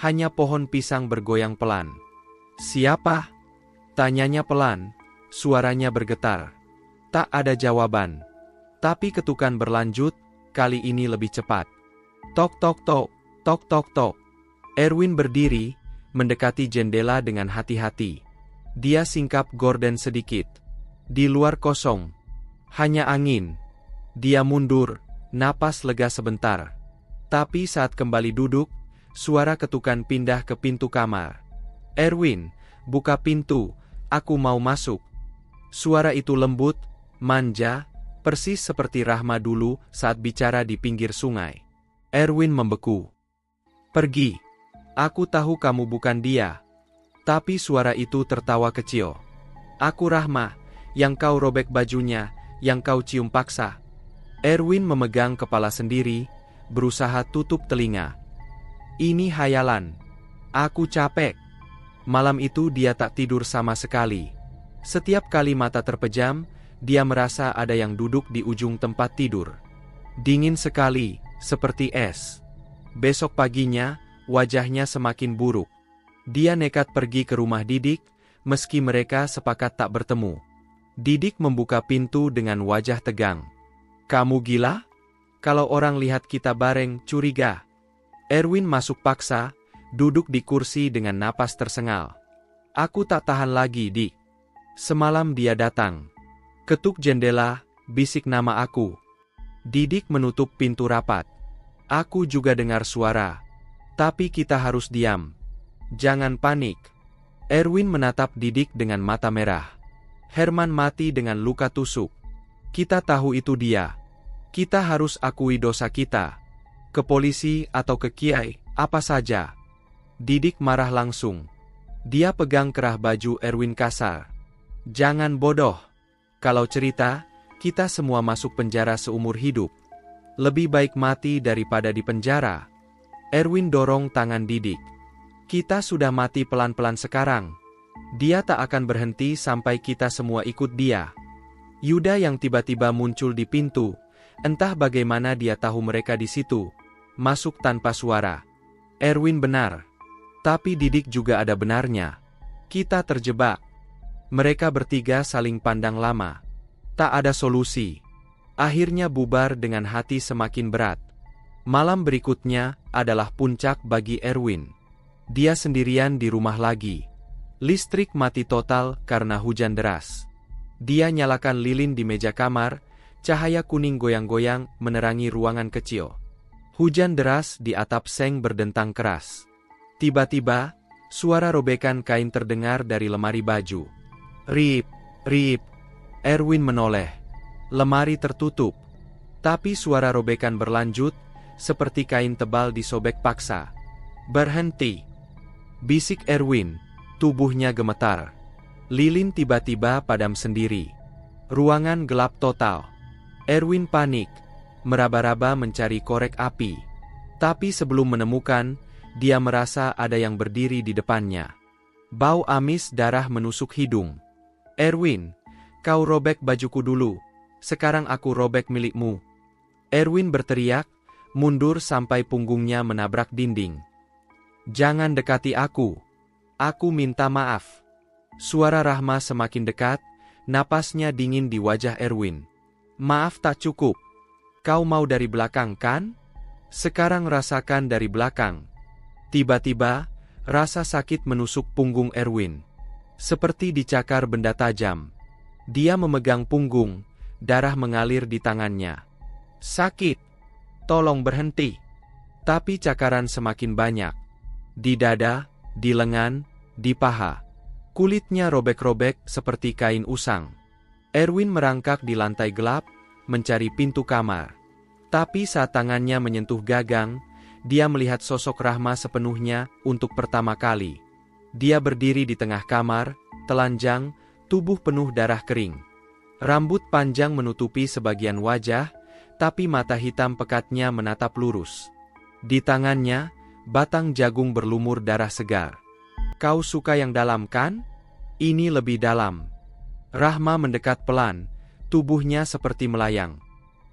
hanya pohon pisang bergoyang pelan. "Siapa?" tanyanya pelan, suaranya bergetar. Tak ada jawaban. Tapi ketukan berlanjut, kali ini lebih cepat. Tok, tok, tok, tok, tok, tok. Erwin berdiri, mendekati jendela dengan hati-hati. Dia singkap gorden sedikit. Di luar kosong. Hanya angin. Dia mundur, napas lega sebentar. Tapi saat kembali duduk, suara ketukan pindah ke pintu kamar. "Erwin, buka pintu, aku mau masuk." Suara itu lembut, manja, persis seperti Rahma dulu saat bicara di pinggir sungai. Erwin membeku. "Pergi. Aku tahu kamu bukan dia." Tapi suara itu tertawa kecil. "Aku Rahma, yang kau robek bajunya, yang kau cium paksa." Erwin memegang kepala sendiri, berusaha tutup telinga. "Ini hayalan. Aku capek." Malam itu dia tak tidur sama sekali. Setiap kali mata terpejam, dia merasa ada yang duduk di ujung tempat tidur. Dingin sekali, seperti es. Besok paginya, wajahnya semakin buruk. Dia nekat pergi ke rumah Didik, meski mereka sepakat tak bertemu. Didik membuka pintu dengan wajah tegang. "Kamu gila? Kalau orang lihat kita bareng, curiga." Erwin masuk paksa, duduk di kursi dengan napas tersengal. "Aku tak tahan lagi, Dik. Semalam dia datang. Ketuk jendela, bisik nama aku." Didik menutup pintu rapat. "Aku juga dengar suara. Tapi kita harus diam. Jangan panik." Erwin menatap Didik dengan mata merah. "Herman mati dengan luka tusuk. Kita tahu itu dia. Kita harus akui dosa kita. Ke polisi atau ke kiai, apa saja." Didik marah langsung. Dia pegang kerah baju Erwin kasar. "Jangan bodoh. Kalau cerita, kita semua masuk penjara seumur hidup. Lebih baik mati daripada di penjara." Erwin dorong tangan Didik. "Kita sudah mati pelan-pelan sekarang. Dia tak akan berhenti sampai kita semua ikut dia." Yuda yang tiba-tiba muncul di pintu, entah bagaimana dia tahu mereka di situ, masuk tanpa suara. "Erwin benar. Tapi Didik juga ada benarnya. Kita terjebak." Mereka bertiga saling pandang lama. Tak ada solusi. Akhirnya bubar dengan hati semakin berat. Malam berikutnya adalah puncak bagi Erwin. Dia sendirian di rumah lagi. Listrik mati total karena hujan deras. Dia nyalakan lilin di meja kamar, cahaya kuning goyang-goyang menerangi ruangan kecil. Hujan deras di atap seng berdentang keras. Tiba-tiba, suara robekan kain terdengar dari lemari baju. "Rip, Rip." Erwin menoleh. Lemari tertutup. Tapi suara robekan berlanjut, seperti kain tebal disobek paksa. "Berhenti!" bisik Erwin. Tubuhnya gemetar. Lilin tiba-tiba padam sendiri. Ruangan gelap total. Erwin panik, meraba-raba mencari korek api. Tapi sebelum menemukan, dia merasa ada yang berdiri di depannya. Bau amis darah menusuk hidung. "Erwin, kau robek bajuku dulu, sekarang aku robek milikmu." Erwin berteriak, mundur sampai punggungnya menabrak dinding. "Jangan dekati aku. Aku minta maaf." Suara Rahma semakin dekat, napasnya dingin di wajah Erwin. "Maaf tak cukup. Kau mau dari belakang kan? Sekarang rasakan dari belakang." Tiba-tiba, rasa sakit menusuk punggung Erwin. Seperti dicakar benda tajam. Dia memegang punggung, darah mengalir di tangannya. "Sakit. Tolong berhenti." Tapi cakaran semakin banyak. Di dada, di lengan, di paha. Kulitnya robek-robek seperti kain usang. Erwin merangkak di lantai gelap, mencari pintu kamar. Tapi saat tangannya menyentuh gagang, dia melihat sosok Rahma sepenuhnya untuk pertama kali. Dia berdiri di tengah kamar, telanjang, tubuh penuh darah kering. Rambut panjang menutupi sebagian wajah, tapi mata hitam pekatnya menatap lurus. Di tangannya, batang jagung berlumur darah segar. "Kau suka yang dalam kan? Ini lebih dalam." Rahma mendekat pelan, tubuhnya seperti melayang.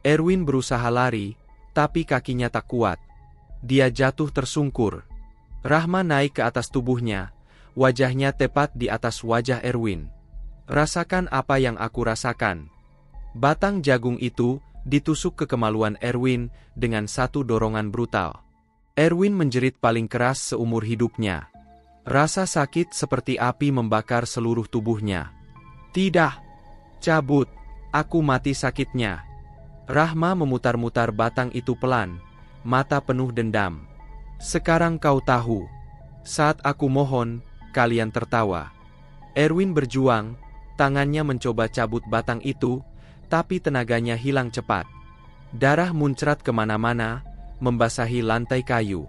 Erwin berusaha lari, tapi kakinya tak kuat. Dia jatuh tersungkur. Rahma naik ke atas tubuhnya, wajahnya tepat di atas wajah Erwin. "Rasakan apa yang aku rasakan." Batang jagung itu ditusuk ke kemaluan Erwin dengan satu dorongan brutal. Erwin menjerit paling keras seumur hidupnya. Rasa sakit seperti api membakar seluruh tubuhnya. "Tidak! Cabut! Aku mati sakitnya." Rahma memutar-mutar batang itu pelan, mata penuh dendam. "Sekarang kau tahu. Saat aku mohon, kalian tertawa." Erwin berjuang, tangannya mencoba cabut batang itu, tapi tenaganya hilang cepat. Darah muncrat kemana-mana, membasahi lantai kayu.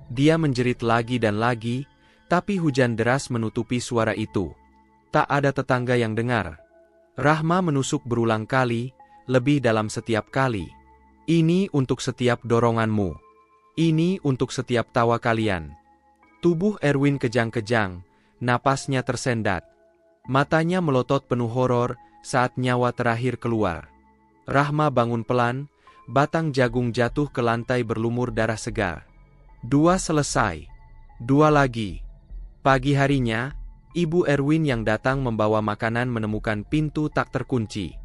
Dia menjerit lagi dan lagi, tapi hujan deras menutupi suara itu. Tak ada tetangga yang dengar. Rahma menusuk berulang kali, lebih dalam setiap kali. "Ini untuk setiap doronganmu. Ini untuk setiap tawa kalian." Tubuh Erwin kejang-kejang, napasnya tersendat. Matanya melotot penuh horor saat nyawa terakhir keluar. Rahma bangun pelan, batang jagung jatuh ke lantai berlumur darah segar. "Dua selesai. Dua lagi." Pagi harinya, ibu Erwin yang datang membawa makanan menemukan pintu tak terkunci.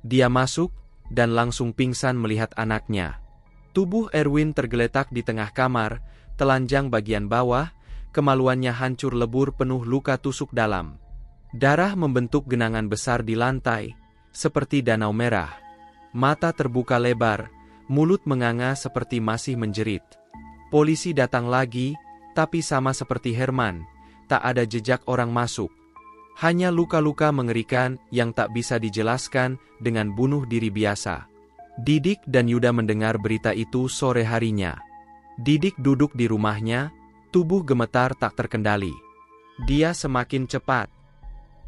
Dia masuk, dan langsung pingsan melihat anaknya. Tubuh Erwin tergeletak di tengah kamar, telanjang bagian bawah, kemaluannya hancur lebur penuh luka tusuk dalam. Darah membentuk genangan besar di lantai, seperti danau merah. Mata terbuka lebar, mulut menganga seperti masih menjerit. Polisi datang lagi, tapi sama seperti Herman, tak ada jejak orang masuk. Hanya luka-luka mengerikan yang tak bisa dijelaskan dengan bunuh diri biasa. Didik dan Yuda mendengar berita itu sore harinya. Didik duduk di rumahnya, tubuh gemetar tak terkendali. Dia semakin cepat.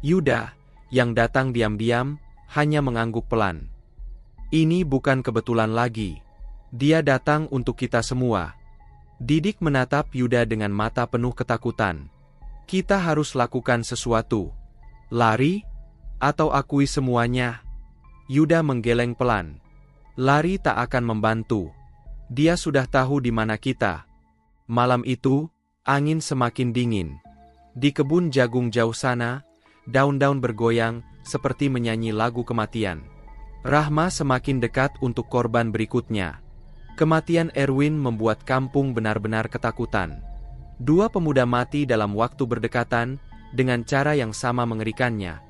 Yuda, yang datang diam-diam, hanya mengangguk pelan. Ini bukan kebetulan lagi. Dia datang untuk kita semua. Didik menatap Yuda dengan mata penuh ketakutan. Kita harus lakukan sesuatu. Lari? Atau akui semuanya? Yuda menggeleng pelan. Lari tak akan membantu. Dia sudah tahu di mana kita. Malam itu, angin semakin dingin. Di kebun jagung jauh sana, daun-daun bergoyang, seperti menyanyi lagu kematian. Rahma semakin dekat untuk korban berikutnya. Kematian Erwin membuat kampung benar-benar ketakutan. Dua pemuda mati dalam waktu berdekatan, dengan cara yang sama mengerikannya.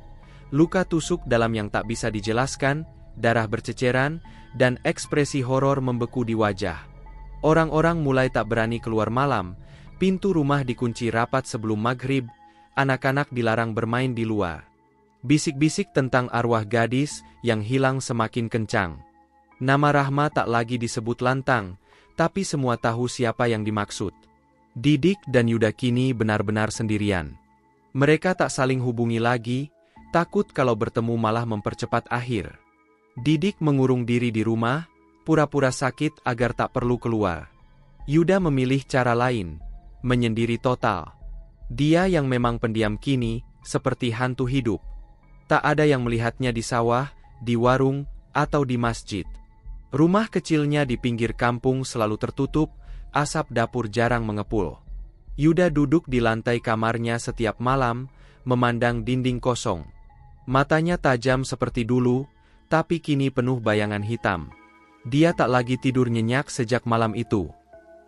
Luka tusuk dalam yang tak bisa dijelaskan, darah berceceran, dan ekspresi horor membeku di wajah. Orang-orang mulai tak berani keluar malam, pintu rumah dikunci rapat sebelum maghrib, anak-anak dilarang bermain di luar. Bisik-bisik tentang arwah gadis yang hilang semakin kencang. Nama Rahma tak lagi disebut lantang, tapi semua tahu siapa yang dimaksud. Didik dan Yuda kini benar-benar sendirian. Mereka tak saling hubungi lagi, takut kalau bertemu malah mempercepat akhir. Didik mengurung diri di rumah, pura-pura sakit agar tak perlu keluar. Yuda memilih cara lain, menyendiri total. Dia yang memang pendiam kini, seperti hantu hidup. Tak ada yang melihatnya di sawah, di warung, atau di masjid. Rumah kecilnya di pinggir kampung selalu tertutup, asap dapur jarang mengepul. Yuda duduk di lantai kamarnya setiap malam, memandang dinding kosong. Matanya tajam seperti dulu, tapi kini penuh bayangan hitam. Dia tak lagi tidur nyenyak sejak malam itu.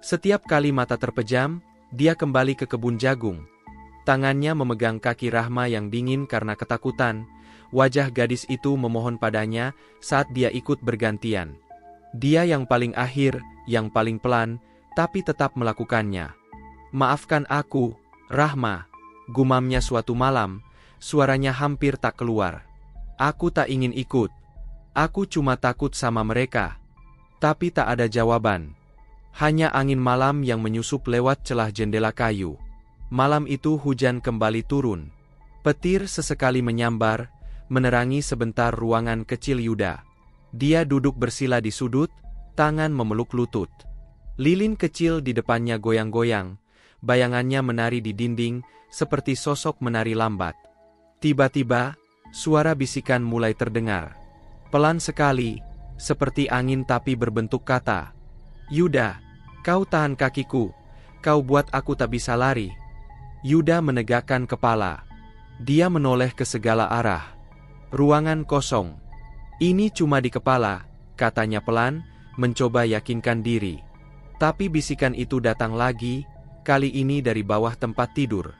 Setiap kali mata terpejam, dia kembali ke kebun jagung. Tangannya memegang kaki Rahma yang dingin karena ketakutan. Wajah gadis itu memohon padanya saat dia ikut bergantian. Dia yang paling akhir, yang paling pelan, tapi tetap melakukannya. "Maafkan aku, Rahma," gumamnya suatu malam, suaranya hampir tak keluar. "Aku tak ingin ikut. Aku cuma takut sama mereka." Tapi tak ada jawaban. Hanya angin malam yang menyusup lewat celah jendela kayu. Malam itu hujan kembali turun. Petir sesekali menyambar, menerangi sebentar ruangan kecil Yuda. Dia duduk bersila di sudut, tangan memeluk lutut. Lilin kecil di depannya goyang-goyang, bayangannya menari di dinding, seperti sosok menari lambat. Tiba-tiba, suara bisikan mulai terdengar. Pelan sekali, seperti angin tapi berbentuk kata. "Yuda, kau tahan kakiku, kau buat aku tak bisa lari." Yuda menegakkan kepala. Dia menoleh ke segala arah. Ruangan kosong. "Ini cuma di kepala," katanya pelan, mencoba yakinkan diri. Tapi bisikan itu datang lagi, kali ini dari bawah tempat tidur.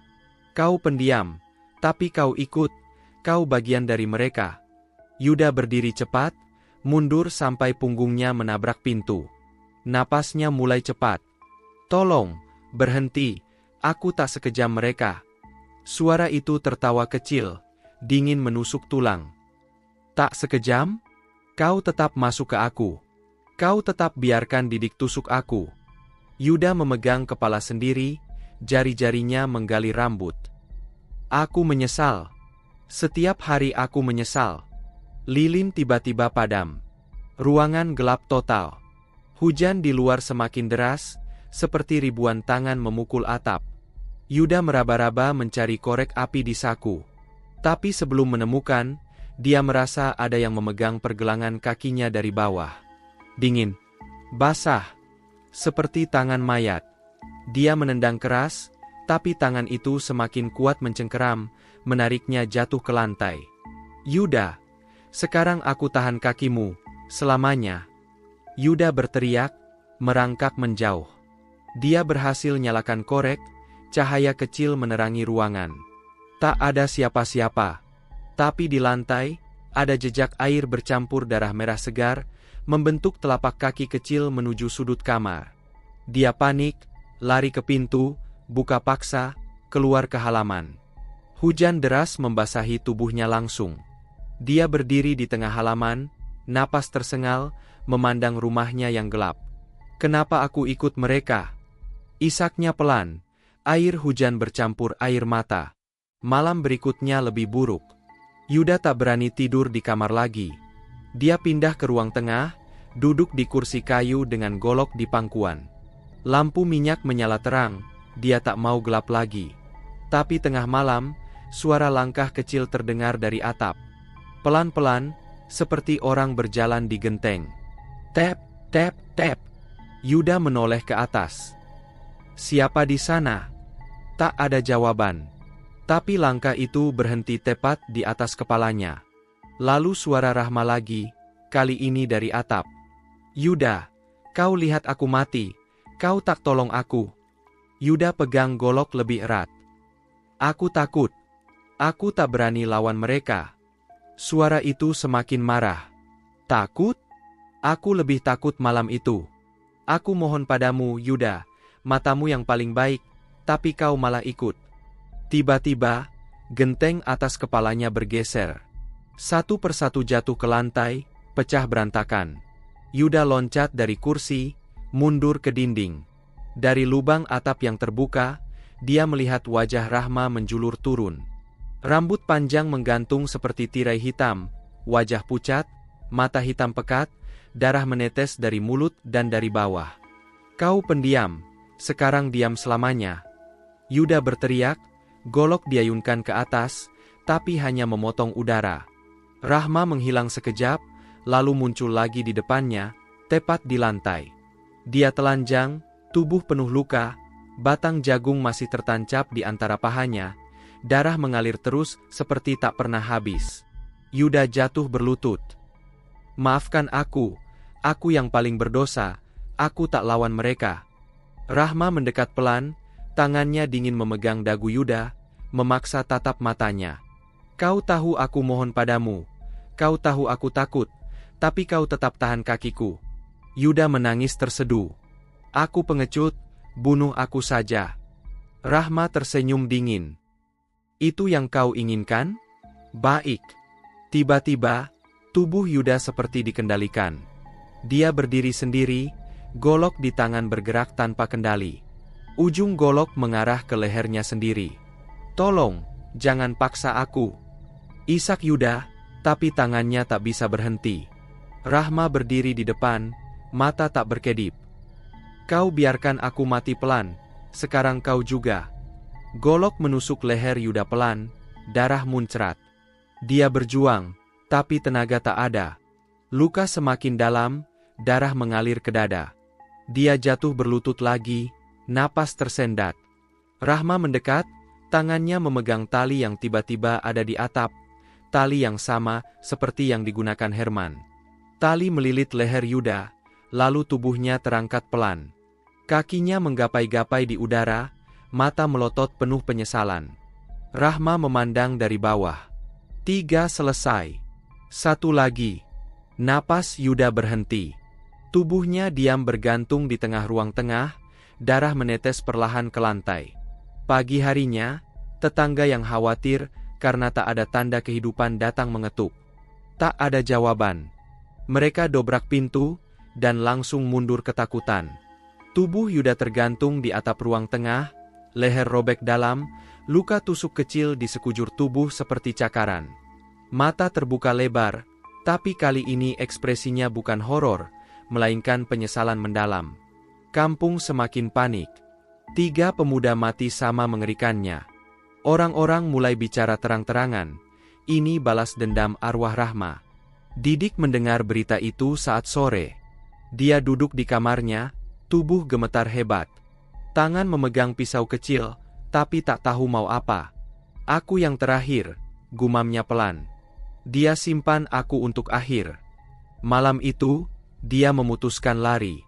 "Kau pendiam, tapi kau ikut, kau bagian dari mereka." Yuda berdiri cepat, mundur sampai punggungnya menabrak pintu. Napasnya mulai cepat. "Tolong, berhenti. Aku tak sekejam mereka." Suara itu tertawa kecil, dingin menusuk tulang. "Tak sekejam? Kau tetap masuk ke aku. Kau tetap biarkan Didik tusuk aku." Yuda memegang kepala sendiri, jari-jarinya menggali rambut. "Aku menyesal. Setiap hari aku menyesal." Lilin tiba-tiba padam. Ruangan gelap total. Hujan di luar semakin deras, seperti ribuan tangan memukul atap. Yuda meraba-raba mencari korek api di saku. Tapi sebelum menemukan, dia merasa ada yang memegang pergelangan kakinya dari bawah. Dingin, basah, seperti tangan mayat. Dia menendang keras, tapi tangan itu semakin kuat mencengkeram, menariknya jatuh ke lantai. "Yuda, sekarang aku tahan kakimu, selamanya." Yuda berteriak, merangkak menjauh. Dia berhasil nyalakan korek, cahaya kecil menerangi ruangan. Tak ada siapa-siapa. Tapi di lantai, ada jejak air bercampur darah merah segar, membentuk telapak kaki kecil menuju sudut kamar. Dia panik, lari ke pintu, buka paksa, keluar ke halaman. Hujan deras membasahi tubuhnya langsung. Dia berdiri di tengah halaman, napas tersengal, memandang rumahnya yang gelap. "Kenapa aku ikut mereka?" Isaknya pelan, Air hujan bercampur air mata. Malam berikutnya lebih buruk. Yuda tak berani tidur di kamar lagi. Dia pindah ke ruang tengah, duduk di kursi kayu dengan golok di pangkuan. Lampu minyak menyala terang, dia tak mau gelap lagi. Tapi tengah malam, suara langkah kecil terdengar dari atap. Pelan-pelan, seperti orang berjalan di genteng. Tap, tap, tap. Yuda menoleh ke atas. Siapa di sana? Tak ada jawaban. Tapi langkah itu berhenti tepat di atas kepalanya. Lalu suara Rahma lagi, kali ini dari atap. Yuda, kau lihat aku mati, kau tak tolong aku. Yuda pegang golok lebih erat. Aku takut. Aku tak berani lawan mereka. Suara itu semakin marah. Takut? Aku lebih takut malam itu. Aku mohon padamu, Yuda, matamu yang paling baik, tapi kau malah ikut. Tiba-tiba, genteng atas kepalanya bergeser. Satu persatu jatuh ke lantai, pecah berantakan. Yuda loncat dari kursi, mundur ke dinding. Dari lubang atap yang terbuka, dia melihat wajah Rahma menjulur turun. Rambut panjang menggantung seperti tirai hitam, wajah pucat, mata hitam pekat, darah menetes dari mulut dan dari bawah. Kau pendiam, sekarang diam selamanya. Yuda berteriak, golok diayunkan ke atas, tapi hanya memotong udara. Rahma menghilang sekejap, lalu muncul lagi di depannya, tepat di lantai. Dia telanjang, tubuh penuh luka, batang jagung masih tertancap di antara pahanya, darah mengalir terus seperti tak pernah habis. Yuda jatuh berlutut. Maafkan aku yang paling berdosa, aku tak lawan mereka. Rahma mendekat pelan, tangannya dingin memegang dagu Yuda, memaksa tatap matanya. Kau tahu aku mohon padamu, kau tahu aku takut, tapi kau tetap tahan kakiku. Yuda menangis terseduh. Aku pengecut, bunuh aku saja. Rahma tersenyum dingin. Itu yang kau inginkan? Baik. Tiba-tiba, tubuh Yuda seperti dikendalikan. Dia berdiri sendiri, golok di tangan bergerak tanpa kendali. Ujung golok mengarah ke lehernya sendiri. Tolong, jangan paksa aku. Isak Yuda, tapi tangannya tak bisa berhenti. Rahma berdiri di depan, mata tak berkedip. Kau biarkan aku mati pelan, sekarang kau juga. Golok menusuk leher Yuda pelan, darah muncrat. Dia berjuang, tapi tenaga tak ada. Luka semakin dalam, darah mengalir ke dada. Dia jatuh berlutut lagi, napas tersendat. Rahma mendekat, tangannya memegang tali yang tiba-tiba ada di atap, tali yang sama seperti yang digunakan Herman. Tali melilit leher Yuda, lalu tubuhnya terangkat pelan. Kakinya menggapai-gapai di udara, mata melotot penuh penyesalan. Rahma memandang dari bawah. 3 selesai. 1 lagi. Napas Yuda berhenti. Tubuhnya diam bergantung di tengah ruang tengah, darah menetes perlahan ke lantai. Pagi harinya, tetangga yang khawatir karena tak ada tanda kehidupan datang mengetuk. Tak ada jawaban. Mereka dobrak pintu, dan langsung mundur ketakutan. Tubuh Yuda tergantung di atap ruang tengah, leher robek dalam, luka tusuk kecil di sekujur tubuh seperti cakaran. Mata terbuka lebar, tapi kali ini ekspresinya bukan horor, melainkan penyesalan mendalam. Kampung semakin panik. 3 pemuda mati sama mengerikannya. Orang-orang mulai bicara terang-terangan. Ini balas dendam arwah Rahma. Didik mendengar berita itu saat sore. Dia duduk di kamarnya, tubuh gemetar hebat. Tangan memegang pisau kecil, tapi tak tahu mau apa. Aku yang terakhir, gumamnya pelan. Dia simpan aku untuk akhir. Malam itu, dia memutuskan lari.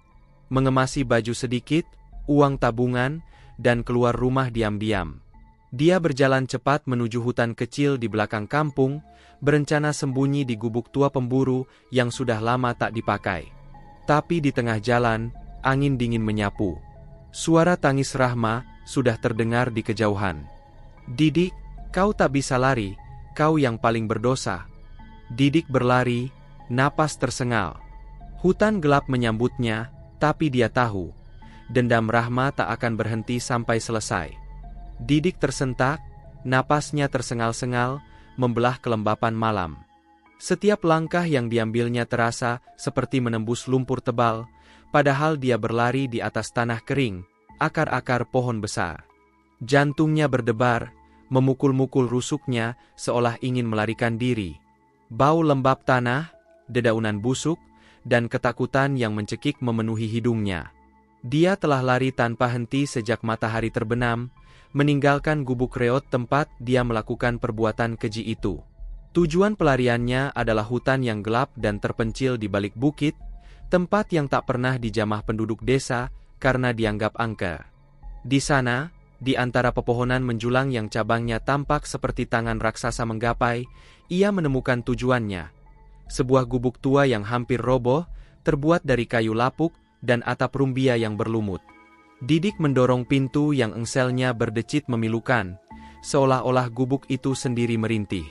Mengemasi baju sedikit, uang tabungan, dan keluar rumah diam-diam. Dia berjalan cepat menuju hutan kecil di belakang kampung, berencana sembunyi di gubuk tua pemburu yang sudah lama tak dipakai. Tapi di tengah jalan, angin dingin menyapu. Suara tangis Rahma sudah terdengar di kejauhan. Didik, kau tak bisa lari, kau yang paling berdosa. Didik berlari, napas tersengal. Hutan gelap menyambutnya, tapi dia tahu, dendam Rahma tak akan berhenti sampai selesai. Didik tersentak, napasnya tersengal-sengal, membelah kelembapan malam. Setiap langkah yang diambilnya terasa seperti menembus lumpur tebal, padahal dia berlari di atas tanah kering, akar-akar pohon besar. Jantungnya berdebar, memukul-mukul rusuknya seolah ingin melarikan diri. Bau lembab tanah, dedaunan busuk, dan ketakutan yang mencekik memenuhi hidungnya. Dia telah lari tanpa henti sejak matahari terbenam, meninggalkan gubuk reot tempat dia melakukan perbuatan keji itu. Tujuan pelariannya adalah hutan yang gelap dan terpencil di balik bukit, tempat yang tak pernah dijamah penduduk desa karena dianggap angker. Di sana, di antara pepohonan menjulang yang cabangnya tampak seperti tangan raksasa menggapai, ia menemukan tujuannya. Sebuah gubuk tua yang hampir roboh, terbuat dari kayu lapuk dan atap rumbia yang berlumut. Didik mendorong pintu yang engselnya berdecit memilukan, seolah-olah gubuk itu sendiri merintih.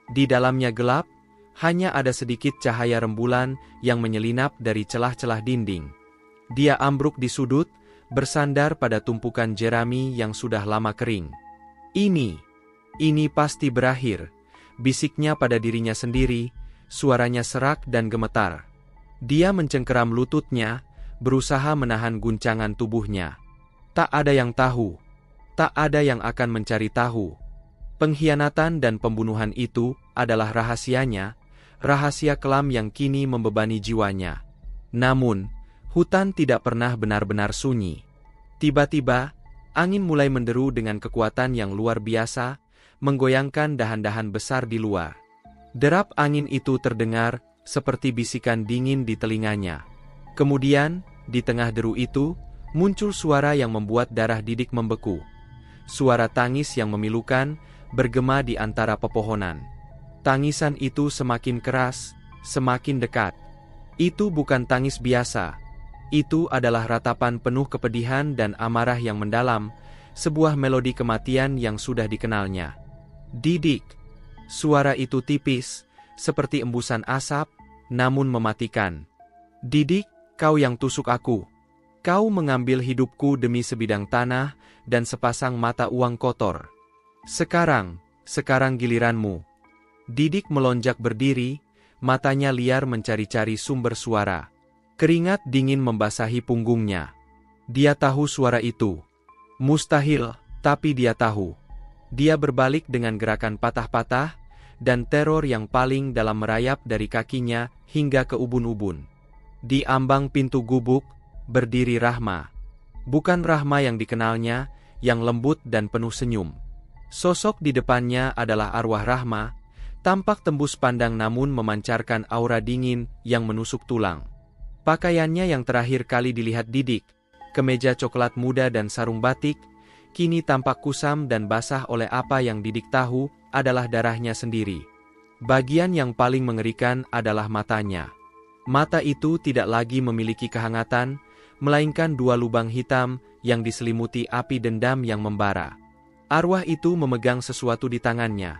Di dalamnya gelap, hanya ada sedikit cahaya rembulan yang menyelinap dari celah-celah dinding. Dia ambruk di sudut, bersandar pada tumpukan jerami yang sudah lama kering. Ini pasti berakhir, bisiknya pada dirinya sendiri, suaranya serak dan gemetar. Dia mencengkeram lututnya, berusaha menahan guncangan tubuhnya. Tak ada yang tahu. Tak ada yang akan mencari tahu. Pengkhianatan dan pembunuhan itu adalah rahasianya, rahasia kelam yang kini membebani jiwanya. Namun, hutan tidak pernah benar-benar sunyi. Tiba-tiba, angin mulai menderu dengan kekuatan yang luar biasa, menggoyangkan dahan-dahan besar di luar. Derap angin itu terdengar seperti bisikan dingin di telinganya. Kemudian, di tengah deru itu, muncul suara yang membuat darah Didik membeku. Suara tangis yang memilukan, bergema di antara pepohonan. Tangisan itu semakin keras, semakin dekat. Itu bukan tangis biasa. Itu adalah ratapan penuh kepedihan dan amarah yang mendalam, sebuah melodi kematian yang sudah dikenalnya. Didik. Suara itu tipis, seperti embusan asap, namun mematikan. Didik, kau yang tusuk aku. Kau mengambil hidupku demi sebidang tanah dan sepasang mata uang kotor. Sekarang giliranmu. Didik melonjak berdiri, matanya liar mencari-cari sumber suara. Keringat dingin membasahi punggungnya. Dia tahu suara itu. Mustahil, tapi dia tahu. Dia berbalik dengan gerakan patah-patah, dan teror yang paling dalam merayap dari kakinya hingga ke ubun-ubun. Di ambang pintu gubuk, berdiri Rahma. Bukan Rahma yang dikenalnya, yang lembut dan penuh senyum. Sosok di depannya adalah arwah Rahma, tampak tembus pandang namun memancarkan aura dingin yang menusuk tulang. Pakaiannya yang terakhir kali dilihat Didik, kemeja coklat muda dan sarung batik, kini tampak kusam dan basah oleh apa yang Didik tahu adalah darahnya sendiri. Bagian yang paling mengerikan adalah matanya. Mata itu tidak lagi memiliki kehangatan, melainkan dua lubang hitam yang diselimuti api dendam yang membara. Arwah itu memegang sesuatu di tangannya.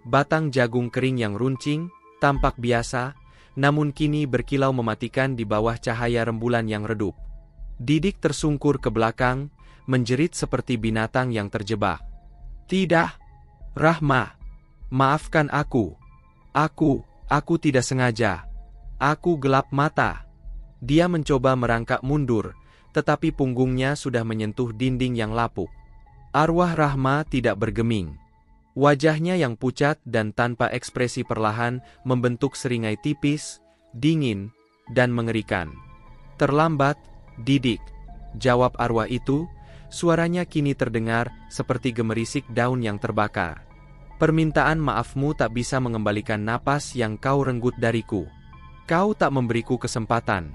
Batang jagung kering yang runcing, tampak biasa, namun kini berkilau mematikan di bawah cahaya rembulan yang redup. Didik tersungkur ke belakang, menjerit seperti binatang yang terjebak. Tidak, Rahma, maafkan aku. Aku tidak sengaja. Aku gelap mata. Dia mencoba merangkak mundur, tetapi punggungnya sudah menyentuh dinding yang lapuk. Arwah Rahma tidak bergeming. Wajahnya yang pucat dan tanpa ekspresi perlahan membentuk seringai tipis, dingin, dan mengerikan. Terlambat, Didik, jawab arwah itu, suaranya kini terdengar seperti gemerisik daun yang terbakar. Permintaan maafmu tak bisa mengembalikan napas yang kau renggut dariku. Kau tak memberiku kesempatan.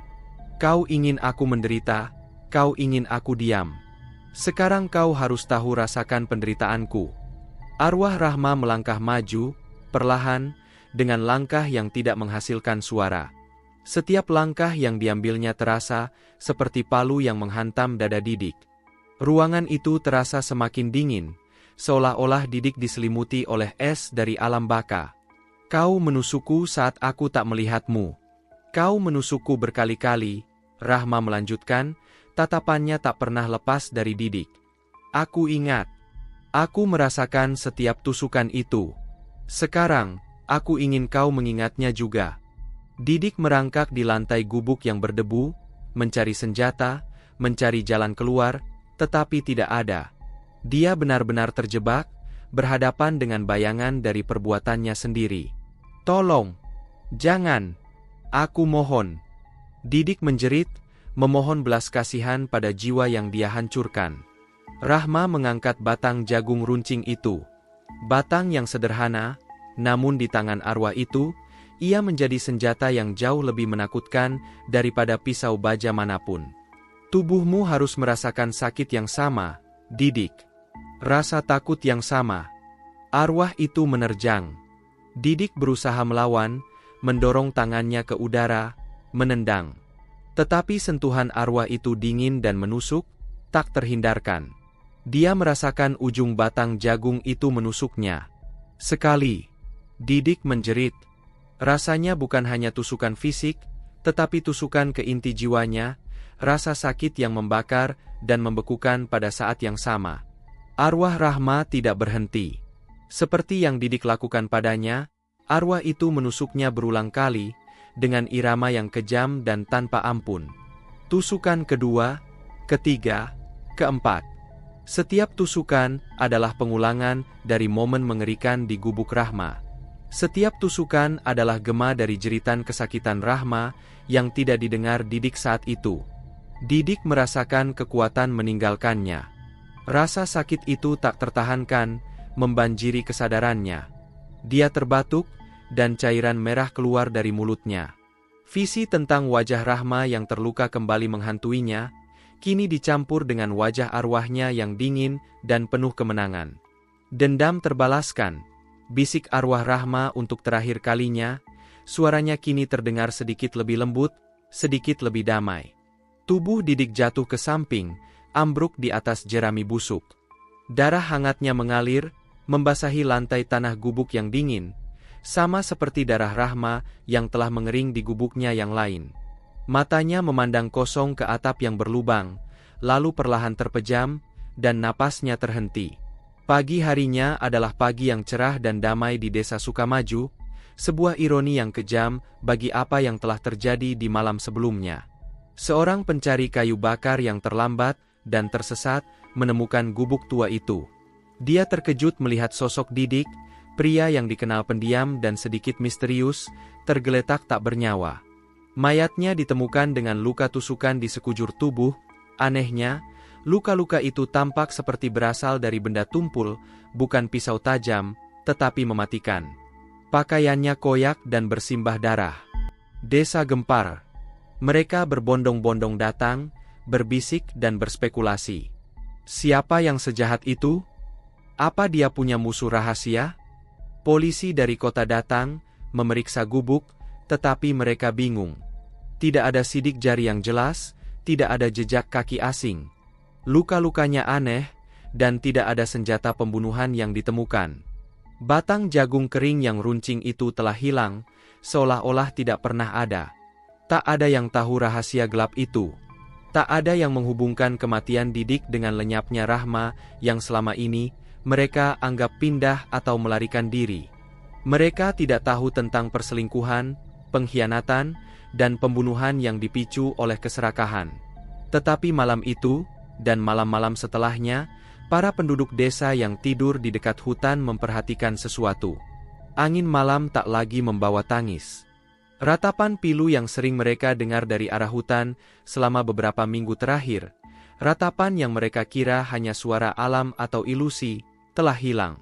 Kau ingin aku menderita, kau ingin aku diam. Sekarang kau harus tahu rasakan penderitaanku. Arwah Rahma melangkah maju, perlahan, dengan langkah yang tidak menghasilkan suara. Setiap langkah yang diambilnya terasa seperti palu yang menghantam dada Didik. Ruangan itu terasa semakin dingin, seolah-olah Didik diselimuti oleh es dari alam baka. Kau menusukku saat aku tak melihatmu. Kau menusukku berkali-kali, Rahma melanjutkan, tatapannya tak pernah lepas dari Didik. Aku ingat. Aku merasakan setiap tusukan itu. Sekarang, aku ingin kau mengingatnya juga. Didik merangkak di lantai gubuk yang berdebu, mencari senjata, mencari jalan keluar, tetapi tidak ada. Dia benar-benar terjebak, berhadapan dengan bayangan dari perbuatannya sendiri. Tolong! Jangan! Aku mohon! Didik menjerit, memohon belas kasihan pada jiwa yang dia hancurkan. Rahma mengangkat batang jagung runcing itu. Batang yang sederhana, namun di tangan arwah itu, ia menjadi senjata yang jauh lebih menakutkan daripada pisau baja manapun. Tubuhmu harus merasakan sakit yang sama, Didik. Rasa takut yang sama. Arwah itu menerjang. Didik berusaha melawan, mendorong tangannya ke udara, menendang. Tetapi sentuhan arwah itu dingin dan menusuk, tak terhindarkan. Dia merasakan ujung batang jagung itu menusuknya. Sekali, Didik menjerit. Rasanya bukan hanya tusukan fisik, tetapi tusukan ke inti jiwanya, rasa sakit yang membakar dan membekukan pada saat yang sama. Arwah Rahma tidak berhenti. Seperti yang Didik lakukan padanya, arwah itu menusuknya berulang kali, dengan irama yang kejam dan tanpa ampun. Tusukan kedua, ketiga, keempat. Setiap tusukan adalah pengulangan dari momen mengerikan di gubuk Rahma. Setiap tusukan adalah gema dari jeritan kesakitan Rahma yang tidak didengar Didik saat itu. Didik merasakan kekuatan meninggalkannya. Rasa sakit itu tak tertahankan, membanjiri kesadarannya. Dia terbatuk, dan cairan merah keluar dari mulutnya. Visi tentang wajah Rahma yang terluka kembali menghantuinya, kini dicampur dengan wajah arwahnya yang dingin dan penuh kemenangan. Dendam terbalaskan. Bisik arwah Rahma untuk terakhir kalinya, suaranya kini terdengar sedikit lebih lembut, sedikit lebih damai. Tubuh Didik jatuh ke samping, ambruk di atas jerami busuk. Darah hangatnya mengalir, membasahi lantai tanah gubuk yang dingin, sama seperti darah Rahma yang telah mengering di gubuknya yang lain. Matanya memandang kosong ke atap yang berlubang, lalu perlahan terpejam, dan napasnya terhenti. Pagi harinya adalah pagi yang cerah dan damai di desa Sukamaju, sebuah ironi yang kejam bagi apa yang telah terjadi di malam sebelumnya. Seorang pencari kayu bakar yang terlambat dan tersesat menemukan gubuk tua itu. Dia terkejut melihat sosok Didik, pria yang dikenal pendiam dan sedikit misterius, tergeletak tak bernyawa. Mayatnya ditemukan dengan luka tusukan di sekujur tubuh. Anehnya, luka-luka itu tampak seperti berasal dari benda tumpul, bukan pisau tajam, tetapi mematikan. Pakaiannya koyak dan bersimbah darah. Desa gempar. Mereka berbondong-bondong datang, berbisik dan berspekulasi. Siapa yang sejahat itu? Apa dia punya musuh rahasia? Polisi dari kota datang, memeriksa gubuk, tetapi mereka bingung. Tidak ada sidik jari yang jelas, tidak ada jejak kaki asing. Luka-lukanya aneh, dan tidak ada senjata pembunuhan yang ditemukan. Batang jagung kering yang runcing itu telah hilang, seolah-olah tidak pernah ada. Tak ada yang tahu rahasia gelap itu. Tak ada yang menghubungkan kematian Didik dengan lenyapnya Rahma yang selama ini mereka anggap pindah atau melarikan diri. Mereka tidak tahu tentang perselingkuhan, pengkhianatan, dan pembunuhan yang dipicu oleh keserakahan. Tetapi malam itu, dan malam-malam setelahnya, para penduduk desa yang tidur di dekat hutan memperhatikan sesuatu. Angin malam tak lagi membawa tangis. Ratapan pilu yang sering mereka dengar dari arah hutan selama beberapa minggu terakhir, ratapan yang mereka kira hanya suara alam atau ilusi, telah hilang.